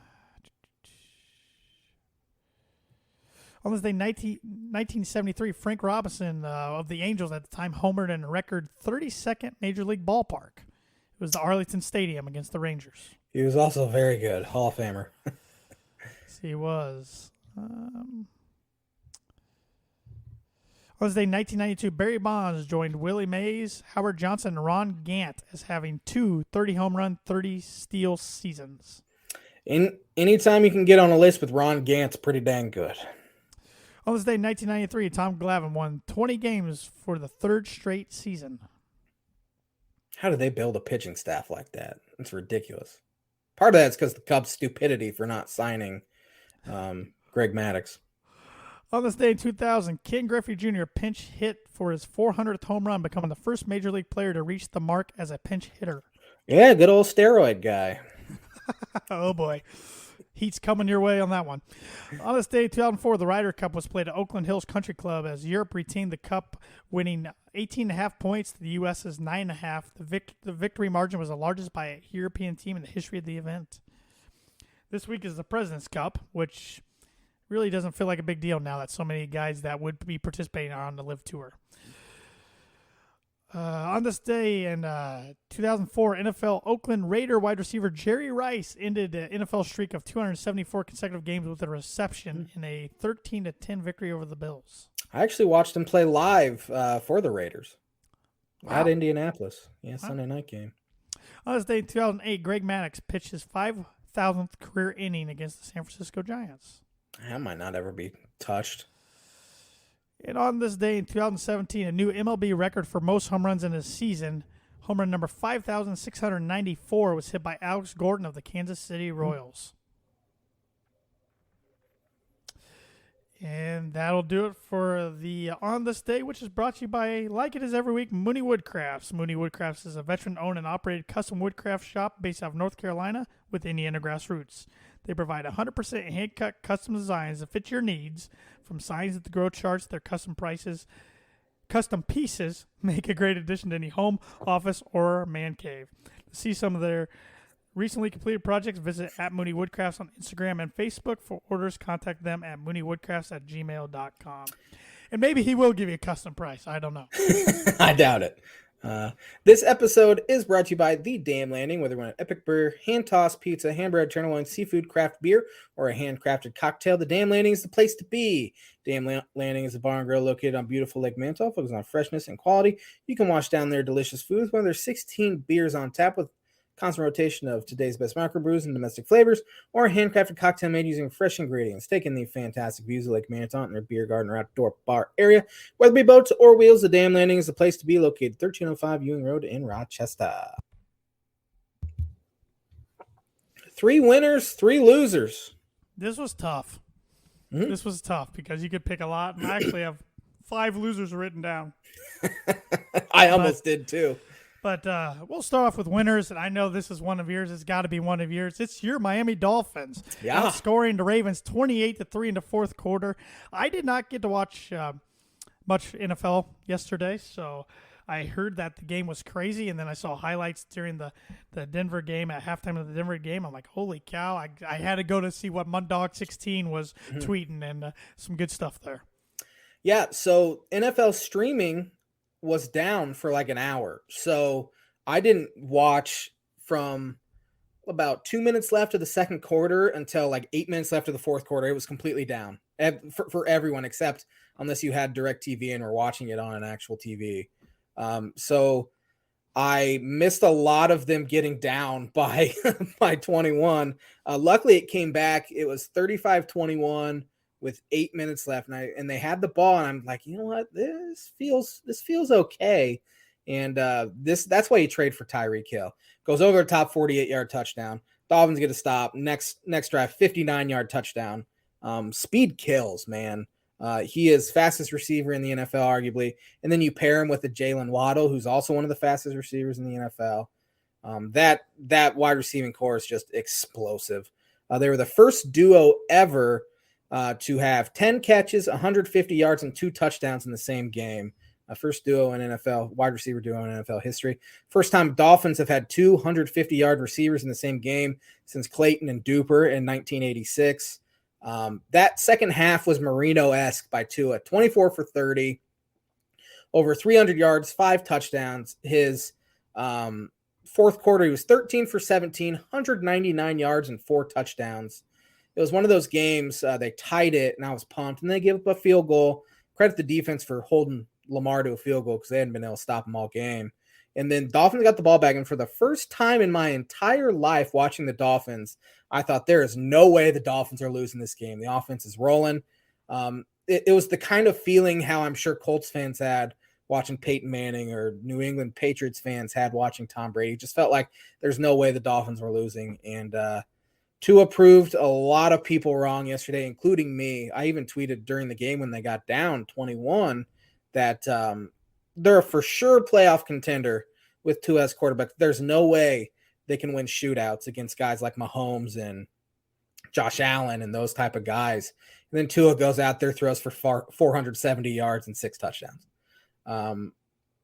this day, 1973, Frank Robinson of the Angels at the time homered in a record 32nd Major League ballpark. It was the Arlington Stadium against the Rangers. He was also very good. Hall of Famer. Yes, he was. On this day, 1992, Barry Bonds joined Willie Mays, Howard Johnson, and Ron Gant as having two 30-home run, 30-steal seasons. Anytime you can get on a list with Ron Gant's pretty dang good. On this day, 1993, Tom Glavine won 20 games for the 3rd straight season. How do they build a pitching staff like that? It's ridiculous. Part of that's because the Cubs' stupidity for not signing Greg Maddux. On this day in 2000, Ken Griffey Jr. pinch hit for his 400th home run, becoming the first Major League player to reach the mark as a pinch hitter. Yeah, good old steroid guy. Oh, boy. Heat's coming your way on that one. On this day, 2004, the Ryder Cup was played at Oakland Hills Country Club as Europe retained the cup, winning 18.5 points to the U.S.'s 9.5. The victory margin was the largest by a European team in the history of the event. This week is the President's Cup, which really doesn't feel like a big deal now that so many guys that would be participating are on the Live Tour. On this day in 2004, NFL Oakland Raider wide receiver Jerry Rice ended the NFL streak of 274 consecutive games with a reception in a 13-10 victory over the Bills. I actually watched him play live for the Raiders at Indianapolis. Yeah, Sunday night game. On this day in 2008, Greg Maddux pitched his 5,000th career inning against the San Francisco Giants. That might not ever be touched. And on this day in 2017, a new MLB record for most home runs in a season, home run number 5,694, was hit by Alex Gordon of the Kansas City Royals. And that'll do it for the On This Day, which is brought to you by, like it is every week, Mooney Woodcrafts. Mooney Woodcrafts is a veteran-owned and operated custom woodcraft shop based out of North Carolina with Indiana grassroots. They provide 100% hand-cut custom designs that fit your needs, from signs at the grow charts, their custom prices. Custom pieces make a great addition to any home, office, or man cave. To see some of their recently completed projects, visit at Mooney Woodcrafts on Instagram and Facebook. For orders, contact them at mooneywoodcrafts@gmail.com. And maybe he will give you a custom price. I don't know. I doubt it. This episode is brought to you by The Dam Landing. Whether you want an epic burger, hand-tossed pizza, hand-bread, tenderloin, seafood, craft beer, or a handcrafted cocktail, The Dam Landing is the place to be. Dam Landing is a bar and grill located on beautiful Lake Manitou, focused on freshness and quality. You can wash down their delicious foods. One of their 16 beers on tap with constant rotation of today's best microbrews and domestic flavors, or a handcrafted cocktail made using fresh ingredients. Take in the fantastic views of Lake Manitou in their beer garden or outdoor bar area. Whether it be boats or wheels, the Dam Landing is the place to be, located 1305 Ewing Road in Rochester. 3 winners, 3 losers. This was tough. Mm-hmm. This was tough because you could pick a lot, and I actually have 5 losers written down. I almost did too. But we'll start off with winners, and I know this is one of yours. It's got to be one of yours. It's your Miami Dolphins. Yeah. Outscoring the Ravens 28-3 in the fourth quarter. I did not get to watch much NFL yesterday, so I heard that the game was crazy, and then I saw highlights during the Denver game at halftime of the Denver game. I'm like, holy cow. I had to go to see what Mundog16 was tweeting, and some good stuff there. Yeah, so NFL streaming was down for like an hour. So I didn't watch from about 2 minutes left of the second quarter until like 8 minutes left of the fourth quarter. It was completely down for everyone, except unless you had DirecTV and were watching it on an actual TV. So I missed a lot of them getting down by by 21. Luckily, it came back. It was 35-21 with 8 minutes left, and they had the ball, and I'm like, you know what, this feels okay. And that's why you trade for Tyreek Hill. Goes over the top, 48-yard touchdown. Dolphins get a stop. Next drive, 59-yard touchdown. Speed kills, man. He is fastest receiver in the NFL, arguably. And then you pair him with a Jalen Waddle, who's also one of the fastest receivers in the NFL. That wide receiving core is just explosive. They were the first duo ever to have 10 catches, 150 yards, and 2 touchdowns in the same game. First duo in NFL, wide receiver duo in NFL history. First time Dolphins have had 250-yard receivers in the same game since Clayton and Duper in 1986. That second half was Marino-esque by Tua, 24 for 30, over 300 yards, 5 touchdowns. His fourth quarter, he was 13 for 17, 199 yards, and 4 touchdowns. It was one of those games, they tied it, and I was pumped, and they gave up a field goal. Credit the defense for holding Lamar to a field goal because they hadn't been able to stop him all game. And then Dolphins got the ball back, and for the first time in my entire life watching the Dolphins, I thought there is no way the Dolphins are losing this game. The offense is rolling. It was the kind of feeling how I'm sure Colts fans had watching Peyton Manning or New England Patriots fans had watching Tom Brady. It just felt like there's no way the Dolphins were losing. And Tua proved a lot of people wrong yesterday, including me. I even tweeted during the game when they got down 21 that they're a for sure playoff contender with Tua as quarterback. There's no way they can win shootouts against guys like Mahomes and Josh Allen and those type of guys. And then Tua goes out there, throws for 470 yards and 6 touchdowns.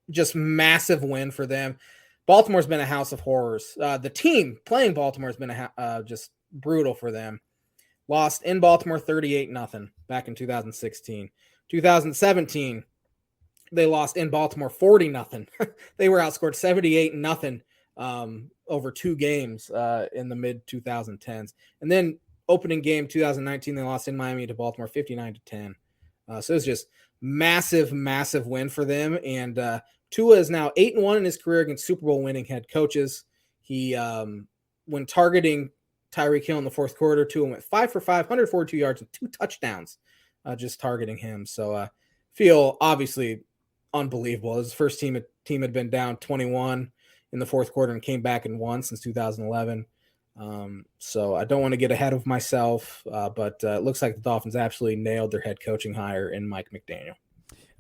Just massive win for them. Baltimore's been a house of horrors. The team playing Baltimore has been just brutal for them. Lost in Baltimore 38-0 back in 2016. 2017, they lost in Baltimore 40-0. They were outscored 78-0 over 2 games in the mid 2010s. And then opening game 2019, they lost in Miami to Baltimore 59-10. So it was just massive win for them. And Tua is now 8-1 in his career against Super Bowl winning head coaches. He, when targeting Tyreek Hill in the fourth quarter, Tua went 5 for 5, 142 yards and 2 touchdowns, just targeting him. So feel obviously unbelievable. His first team had been down 21 in the fourth quarter and came back and won since 2011. So I don't want to get ahead of myself, but it looks like the Dolphins absolutely nailed their head coaching hire in Mike McDaniel.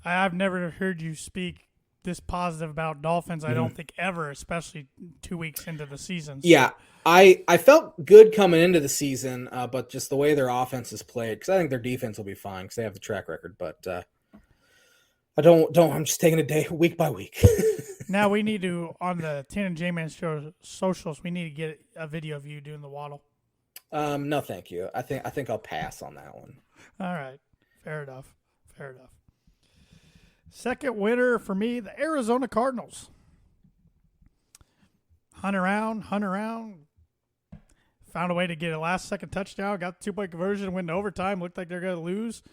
I've never heard you speak this positive about Dolphins. I don't think ever, especially 2 weeks into the season. So. Yeah, I felt good coming into the season, but just the way their offense is played, because I think their defense will be fine because they have the track record. But I don't. I'm just taking a day, week by week. Now we need to, on the Tan and J-Man show socials, we need to get a video of you doing the waddle. No, thank you. I think I'll pass on that one. All right, fair enough. Second winner for me, the Arizona Cardinals. Hunt around, found a way to get a last-second touchdown, got the 2-point conversion, went to overtime, looked like they're going to lose.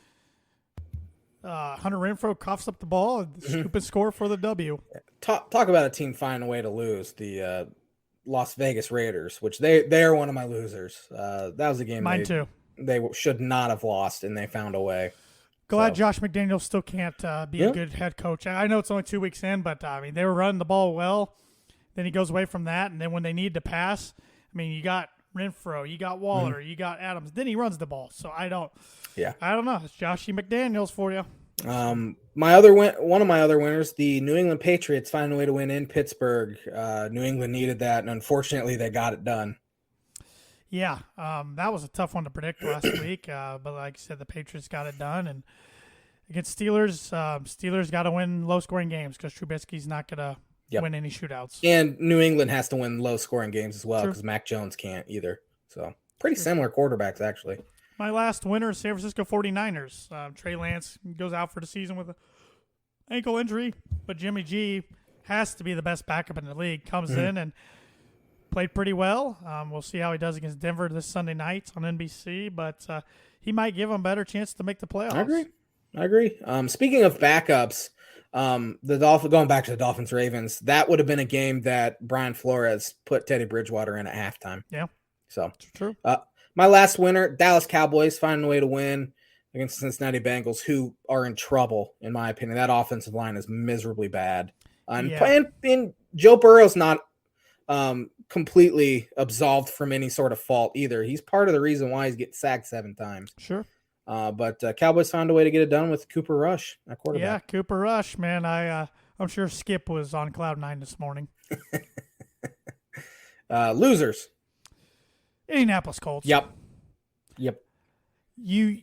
Hunter Renfrow coughs up the ball and scoop and score for the W. Talk about a team finding a way to lose. The Las Vegas Raiders, which they are one of my losers. That was a game Mine too. They should not have lost, and they found a way. Glad Josh McDaniels still can't be a good head coach. I know it's only 2 weeks in, but I mean they were running the ball well. Then he goes away from that, and then when they need to pass, I mean you got Renfrow, you got Waller, you got Adams. Then he runs the ball. So I don't know. It's Joshy McDaniels for you. One of my other winners, the New England Patriots, find a way to win in Pittsburgh. New England needed that, and unfortunately, they got it done. Yeah, that was a tough one to predict last week, but like you said, the Patriots got it done. And against Steelers, Steelers got to win low-scoring games because Trubisky's not going to win any shootouts. And New England has to win low-scoring games as well because Mac Jones can't either. So pretty similar quarterbacks, actually. My last winner is San Francisco 49ers. Trey Lance goes out for the season with ankle injury, but Jimmy G has to be the best backup in the league. Comes in and played pretty well. We'll see how he does against Denver this Sunday night on NBC, but he might give him a better chance to make the playoffs. I agree. Speaking of backups, going back to the Dolphins-Ravens, that would have been a game that Brian Flores put Teddy Bridgewater in at halftime. Yeah. So true. My last winner, Dallas Cowboys, finding a way to win against the Cincinnati Bengals, who are in trouble, in my opinion. That offensive line is miserably bad. And Joe Burrow's not completely absolved from any sort of fault either. He's part of the reason why he's getting sacked 7 times. Sure. But Cowboys found a way to get it done with Cooper Rush at quarterback. Yeah, Cooper Rush, man. I'm sure Skip was on cloud 9 this morning. Losers. Indianapolis Colts. Yep. You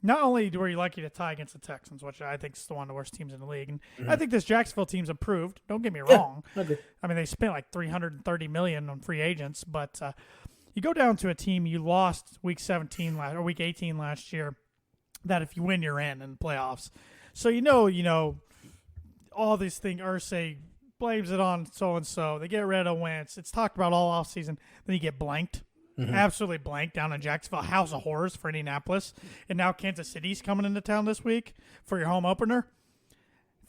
not only were you lucky to tie against the Texans, which I think is one of the worst teams in the league, and I think this Jacksonville team's improved. Don't get me wrong. I agree. I mean, they spent like $330 million on free agents, but you go down to a team you lost week 18 last year. That if you win, you're in the playoffs. So you know, all these things. Irsay blames it on so and so. They get rid of Wentz. It's talked about all offseason. Then you get blanked. Absolutely blank down in Jacksonville, House of Horrors for Indianapolis, and now Kansas City's coming into town this week for your home opener.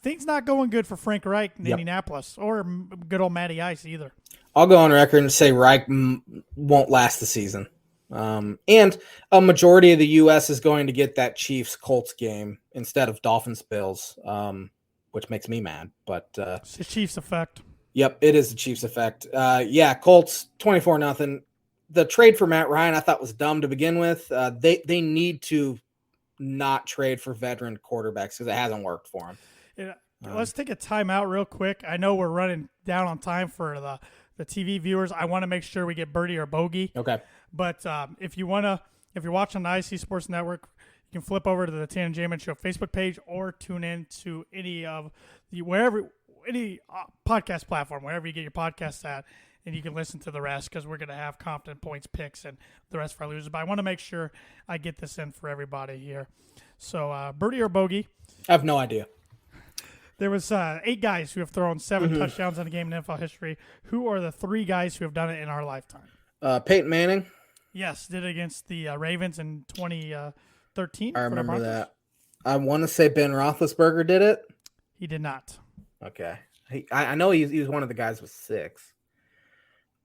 Things not going good for Frank Reich in Indianapolis, or good old Matty Ice either. I'll go on record and say Reich won't last the season, and a majority of the U.S. is going to get that Chiefs-Colts game instead of Dolphins-Bills, which makes me mad. But it's the Chiefs effect. Yep, it is the Chiefs effect. Colts 24-0. The trade for Matt Ryan I thought was dumb to begin with. They need to not trade for veteran quarterbacks because it hasn't worked for them. Yeah, let's take a timeout real quick. I know we're running down on time for the TV viewers. I want to make sure we get Birdie or Bogey. Okay. But if you're watching the IC Sports Network, you can flip over to the Tan and J-Man Show Facebook page or tune in to any podcast platform, wherever you get your podcasts at. And you can listen to the rest because we're going to have confident points picks and the rest for our losers. But I want to make sure I get this in for everybody here. So, Birdie or Bogey? I have no idea. There was 8 guys who have thrown 7 touchdowns in a game in NFL history. Who are the 3 guys who have done it in our lifetime? Peyton Manning. Yes, did it against the Ravens in 2013. I remember that. I want to say Ben Roethlisberger did it. He did not. Okay. I know he was one of the guys with 6.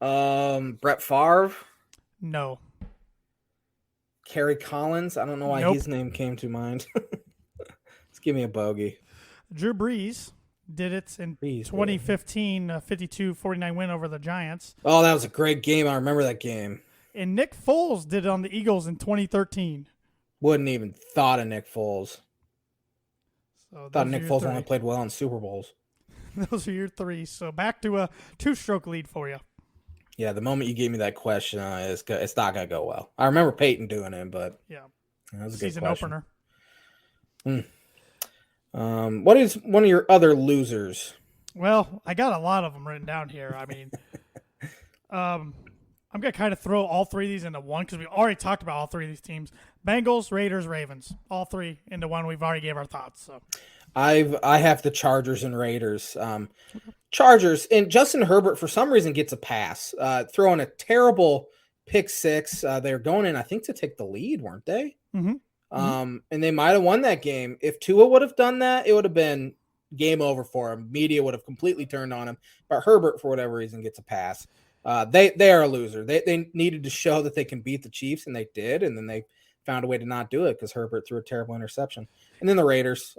Brett Favre. No. Kerry Collins. I don't know why his name came to mind. Let's give me a bogey. Drew Brees did it in 2015, 52-49 win over the Giants. Oh, that was a great game. I remember that game. And Nick Foles did it on the Eagles in 2013. Wouldn't even thought of Nick Foles. So thought Nick Foles only played well in Super Bowls. Those are your 3. So back to a 2-stroke lead for you. Yeah, the moment you gave me that question, it's not going to go well. I remember Peyton doing it, but yeah, that was a season good question. Opener. What is one of your other losers? Well, I got a lot of them written down here. I mean, I'm going to kind of throw all 3 of these into one because we already talked about all 3 of these teams. Bengals, Raiders, Ravens. All 3 into one. We've already gave our thoughts. So I have the Chargers and Raiders. Chargers, and Justin Herbert for some reason gets a pass, throwing a terrible pick 6. They're going in, I think, to take the lead, weren't they? And they might have won that game. If Tua would have done that, it would have been game over for him. Media would have completely turned on him. But Herbert, for whatever reason, gets a pass. They are a loser. They needed to show that they can beat the Chiefs, and they did. And then they found a way to not do it because Herbert threw a terrible interception. And then the Raiders,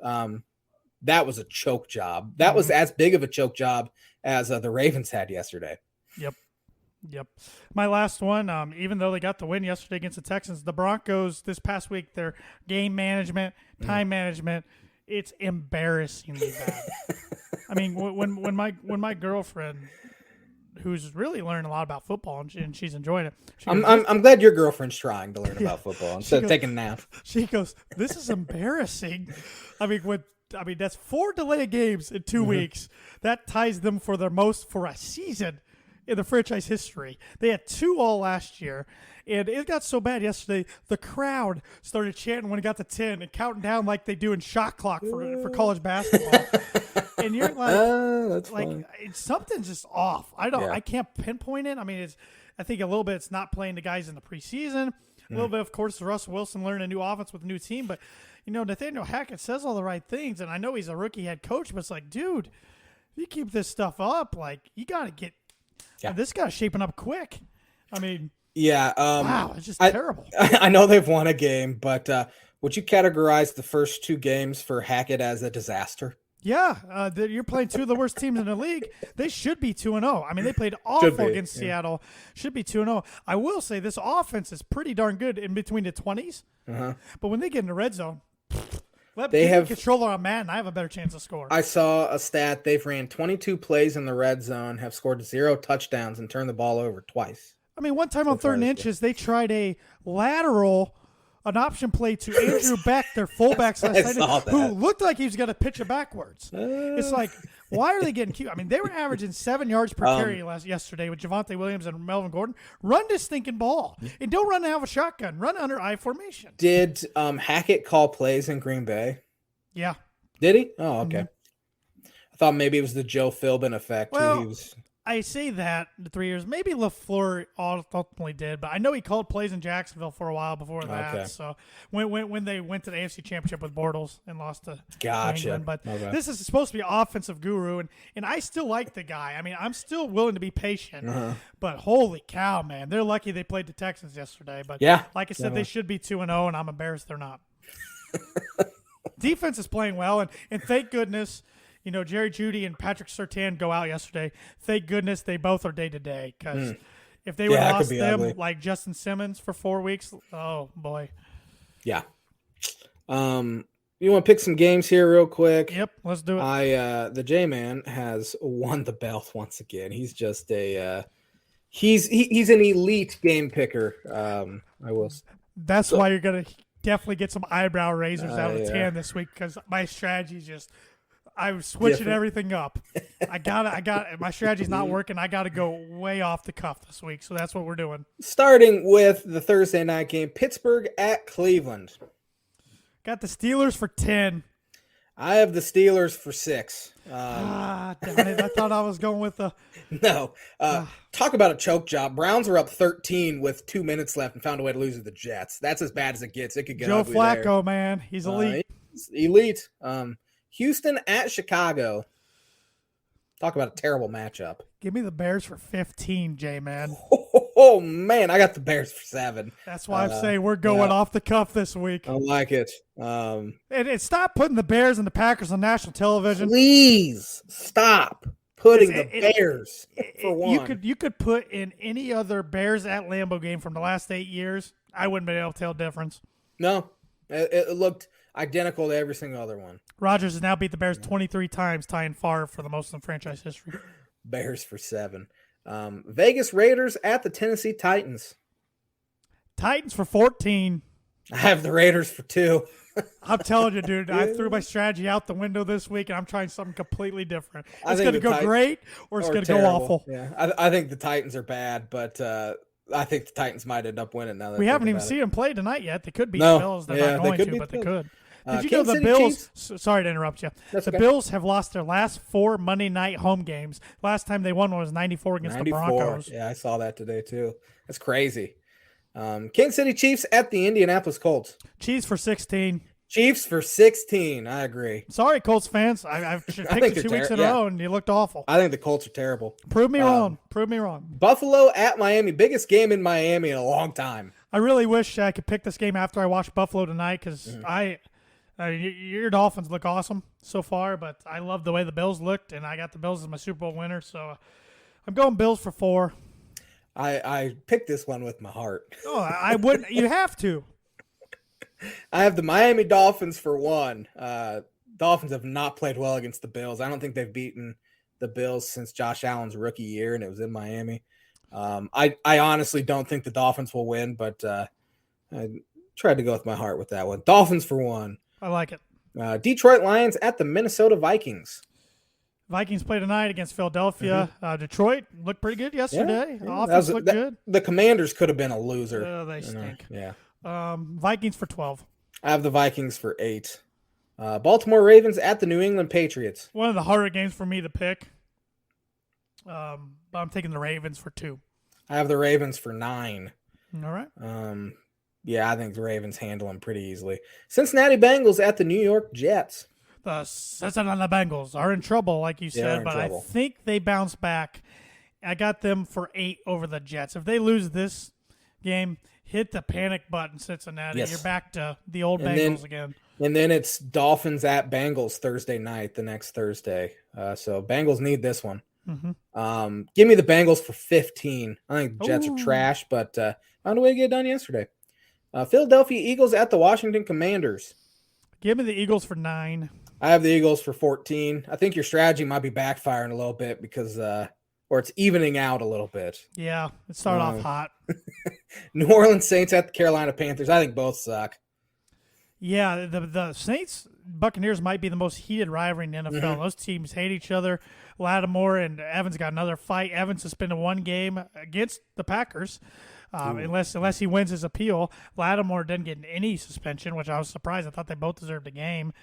that was a choke job. That was as big of a choke job as the Ravens had yesterday. Yep. My last one, even though they got the win yesterday against the Texans, the Broncos this past week, their game management, time management, it's embarrassingly bad. I mean, when my girlfriend, who's really learning a lot about football and she's enjoying it. I'm glad your girlfriend's trying to learn about football instead of taking a nap. She goes, "This is embarrassing." I mean, that's 4 delay games in 2 weeks. That ties them for their most for a season in the franchise history. They had 2 all last year, and it got so bad yesterday, the crowd started chanting when it got to 10 and counting down like they do in shot clock for college basketball. And you're That's funny. something's just off. I can't pinpoint it. I mean, I think a little bit it's not playing the guys in the preseason. A little bit, of course, Russell Wilson learning a new offense with a new team. But, Nathaniel Hackett says all the right things, and I know he's a rookie head coach, but it's like, dude, if you keep this stuff up, like, you got to get this guy's shaping up quick. I mean, wow, it's just terrible. I know they've won a game, but would you categorize the first 2 games for Hackett as a disaster? Yeah, you're playing 2 of the worst teams in the league. They should be 2-0. I mean, they played awful against Seattle. Should be 2-0. I will say this offense is pretty darn good in between the 20s. But when they get in the red zone, they have controller on Madden. I have a better chance of scoring. I saw a stat. They've ran 22 plays in the red zone, have scored 0 touchdowns, and turned the ball over twice. I mean, one time on 3rd and inches, they tried an option play to Andrew Beck, their fullback, who looked like he was going to pitch it backwards. It's like, why are they getting cute? I mean, they were averaging 7 yards per carry yesterday with Javonte Williams and Melvin Gordon. Run this stinking ball. And don't run out of a shotgun. Run under I formation. Did Hackett call plays in Green Bay? Yeah. Did he? Oh, okay. I thought maybe it was the Joe Philbin effect. Well, I say that the 3 years. Maybe LaFleur ultimately did, but I know he called plays in Jacksonville for a while before that. Okay. So when they went to the AFC Championship with Bortles and lost to England. But this is supposed to be offensive guru, and I still like the guy. I mean, I'm still willing to be patient. But holy cow, man. They're lucky they played the Texans yesterday. But like I said, they should be 2-0, and I'm embarrassed they're not. Defense is playing well, and thank goodness – Jerry Jeudy and Patrick Surtain go out yesterday. Thank goodness they both are day-to-day, because if they would have lost them ugly. Like Justin Simmons for 4 weeks, oh, boy. Yeah. You want to pick some games here real quick? Yep, let's do it. The J-Man has won the belt once again. He's just he's an elite game picker. I will. That's why you're going to definitely get some eyebrow razors out of the tan this week, because my strategy is just – I was switching everything up. My strategy's not working. I got to go way off the cuff this week, so that's what we're doing. Starting with the Thursday night game, Pittsburgh at Cleveland. Got the Steelers for 10. I have the Steelers for 6. Damn it. I thought I was going with the... No. Talk about a choke job. Browns were up 13 with 2 minutes left and found a way to lose to the Jets. That's as bad as it gets. It could get Joe ugly Flacco, there. man. He's elite. He's elite. Houston at Chicago. Talk about a terrible matchup. Give me the Bears for 15, J-Man. Oh, man. I got the Bears for 7. That's why I'm saying we're going off the cuff this week. I like it. And stop putting the Bears and the Packers on national television. Please stop putting the Bears for 1. You could put in any other Bears at Lambeau game from the last 8 years. I wouldn't be able to tell the difference. No. It looked identical to every single other one. Rodgers has now beat the Bears 23 times, tying Favre for the most in franchise history. Bears for 7. Vegas Raiders at the Tennessee Titans. Titans for 14. I have the Raiders for 2. I'm telling you, dude, I threw my strategy out the window this week, and I'm trying something completely different. It's going to go great, or it's going to go awful. Yeah, I think the Titans are bad, but I think the Titans might end up winning now. We haven't even seen them play tonight yet. They could beat the Bills. They're not going to, but they could. Did you know the Bills? Sorry to interrupt you. The Bills have lost their last 4 Monday night home games. Last time they won was 94 against the Broncos. Yeah, I saw that today too. That's crazy. Kansas City Chiefs at the Indianapolis Colts. Chiefs for 16. Chiefs for 16. I agree. Sorry, Colts fans. I've picked you 2 weeks in a row, and you looked awful. I think the Colts are terrible. Prove me wrong. Prove me wrong. Buffalo at Miami. Biggest game in Miami in a long time. I really wish I could pick this game after I watched Buffalo tonight, because your Dolphins look awesome so far, but I love the way the Bills looked, and I got the Bills as my Super Bowl winner, so I'm going Bills for 4. I picked this one with my heart. Oh, I wouldn't. You have to. I have the Miami Dolphins for 1. Dolphins have not played well against the Bills. I don't think they've beaten the Bills since Josh Allen's rookie year, and it was in Miami. I honestly don't think the Dolphins will win, but I tried to go with my heart with that one. Dolphins for 1. I like it. Detroit Lions at the Minnesota Vikings. Vikings play tonight against Philadelphia. Detroit looked pretty good yesterday. Yeah. Offense looked good. The Commanders could have been a loser. Oh, they stink. Yeah. Vikings for 12. I have the Vikings for 8. Baltimore Ravens at the New England Patriots. One of the harder games for me to pick. But I'm taking the Ravens for 2. I have the Ravens for 9. All right. Yeah, I think the Ravens handle them pretty easily. Cincinnati Bengals at the New York Jets. The Cincinnati Bengals are in trouble, like you said, but I think they bounce back. I got them for 8 over the Jets. If they lose this game, hit the panic button, Cincinnati. Yes. You're back to the old Bengals again. And then it's Dolphins at Bengals Thursday night, the next Thursday. So Bengals need this one. Mm-hmm. Give me the Bengals for 15. I think the Jets are trash, but found a way to get it done yesterday. Philadelphia Eagles at the Washington Commanders. Give me the Eagles for 9. I have the Eagles for 14. I think your strategy might be backfiring a little bit because or it's evening out a little bit. Yeah, it started off hot. New Orleans Saints at the Carolina Panthers. I think both suck. Yeah, the Saints Buccaneers might be the most heated rivalry in the NFL. Mm-hmm. Those teams hate each other. Lattimore and Evans got another fight. Evans suspended 1 game against the Packers. Unless he wins his appeal. Lattimore didn't get any suspension, which I was surprised. I thought they both deserved a game.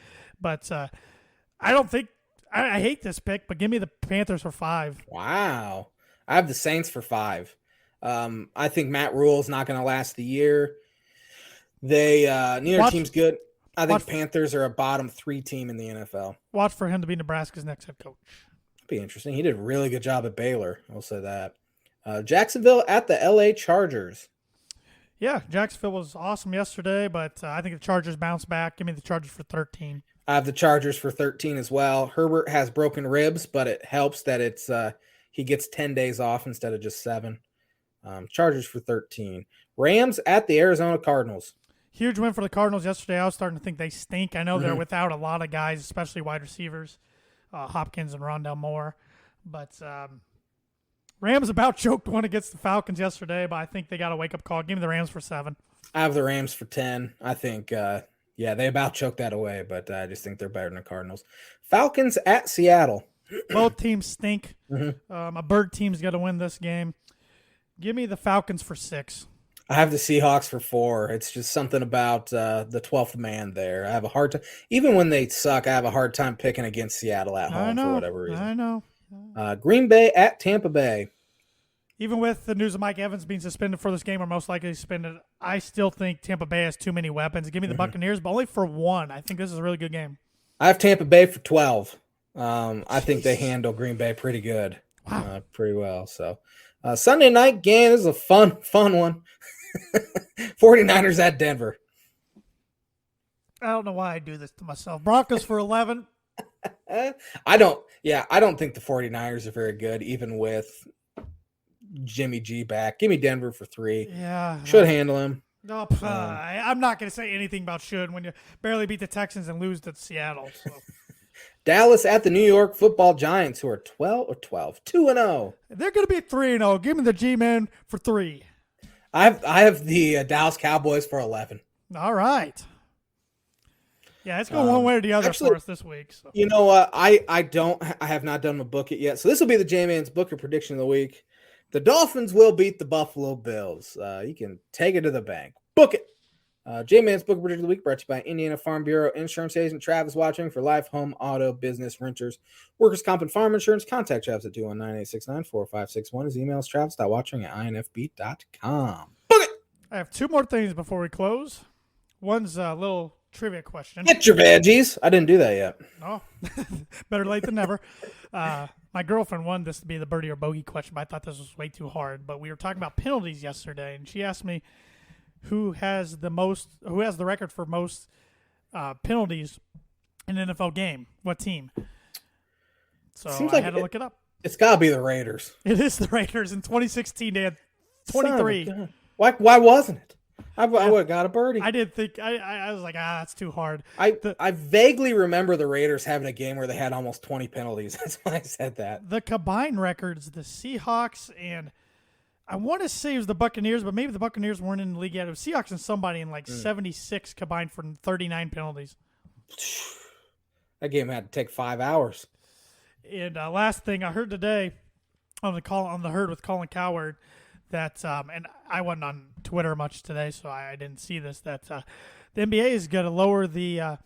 But I don't think – I hate this pick, but give me the Panthers for 5. Wow. I have the Saints for 5. I think Matt Rule's not going to last the year. Neither team's good. I think Panthers are a bottom 3 team in the NFL. Watch for him to be Nebraska's next head coach. That'd be interesting. He did a really good job at Baylor. I'll say that. Jacksonville at the LA Chargers. Yeah, Jacksonville was awesome yesterday, but I think the Chargers bounce back. Give me the Chargers for 13. I have the Chargers for 13 as well. Herbert has broken ribs, but it helps that it's he gets 10 days off instead of just 7. Chargers for 13. Rams at the Arizona Cardinals. Huge win for the Cardinals yesterday. I was starting to think they stink. I know they're without a lot of guys, especially wide receivers, Hopkins and Rondell Moore. But Rams about choked one against the Falcons yesterday, but I think they got a wake-up call. Give me the Rams for 7. I have the Rams for 10. I think, they about choked that away, but I just think they're better than the Cardinals. Falcons at Seattle. Both teams stink. A bird team's got to win this game. Give me the Falcons for 6. I have the Seahawks for 4. It's just something about the 12th man there. I have a hard time. Even when they suck, I have a hard time picking against Seattle at home for whatever reason. I know. Green Bay at Tampa Bay. Even with the news of Mike Evans being suspended for this game, or most likely suspended, I still think Tampa Bay has too many weapons. Give me the Buccaneers, but only for 1. I think this is a really good game. I have Tampa Bay for 12. I think they handle Green Bay pretty good. Wow. Pretty well. So Sunday night game, this is a fun one. 49ers at Denver. I don't know why I do this to myself. Broncos for 11. I don't think the 49ers are very good, even with Jimmy G back. Give me Denver for 3. Yeah. Should handle him. No, I'm not going to say anything about should when you barely beat the Texans and lose to Seattle. So. Dallas at the New York Football Giants, who are 2-0. They're going to be 3-0. Give me the G-Man for 3. I have the Dallas Cowboys for 11. All right. Yeah, it's going one way or the other for us this week. So. You know what? I have not done my book it yet. So this will be the J-Man's Booker prediction of the week. The Dolphins will beat the Buffalo Bills. You can take it to the bank. Book it. J-Man's Booker prediction of the week brought to you by Indiana Farm Bureau Insurance Agent Travis Watching for life, home, auto, business, renters, workers' comp, and farm insurance. Contact Travis at 219-869-4561. His email is travis.watching@infb.com. Book it. I have 2 more things before we close. One's a little trivia question. Get your veggies. I didn't do that yet. Oh, better late than never. My girlfriend wanted this to be the birdie or bogey question, but I thought this was way too hard. But we were talking about penalties yesterday, and she asked me who has the record for most penalties in an NFL game. What team? So I had to look it up. It's got to be the Raiders. It is the Raiders. In 2016, they had 23. Why wasn't it? I would have got a birdie. I didn't think. I was like, that's too hard. I vaguely remember the Raiders having a game where they had almost 20 penalties. That's why I said that. The combined records, the Seahawks and I want to say it was the Buccaneers, but maybe the Buccaneers weren't in the league yet. It was Seahawks and somebody in 76 combined for 39 penalties. That game had to take 5 hours. And last thing I heard today on the herd with Colin Cowherd that and I wasn't on Twitter much today, so I didn't see this, that the NBA is going to lower the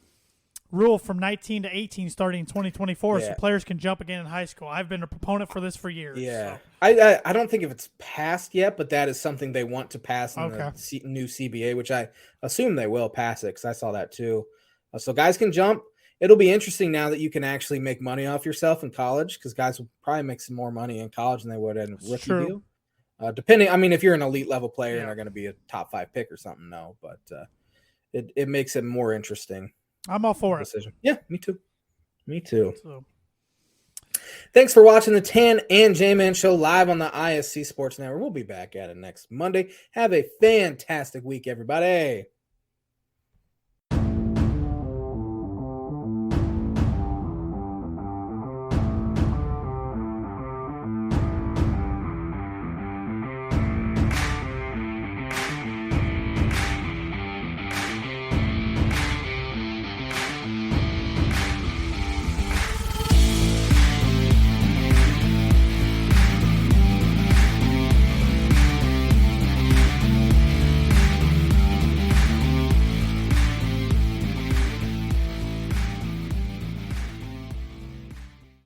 rule from 19 to 18 starting in 2024 so players can jump again in high school. I've been a proponent for this for years. Yeah. So. I don't think if it's passed yet, but that is something they want to pass in the new CBA, which I assume they will pass it because I saw that too. So guys can jump. It'll be interesting now that you can actually make money off yourself in college because guys will probably make some more money in college than they would in a rookie deal. Depending, I mean, if you're an elite level player and are going to be a top 5 pick or something, no, but it makes it more interesting. I'm all for it. Yeah, me too. So. Thanks for watching the Tan and J-Man Show live on the ISC Sports Network. We'll be back at it next Monday. Have a fantastic week, everybody.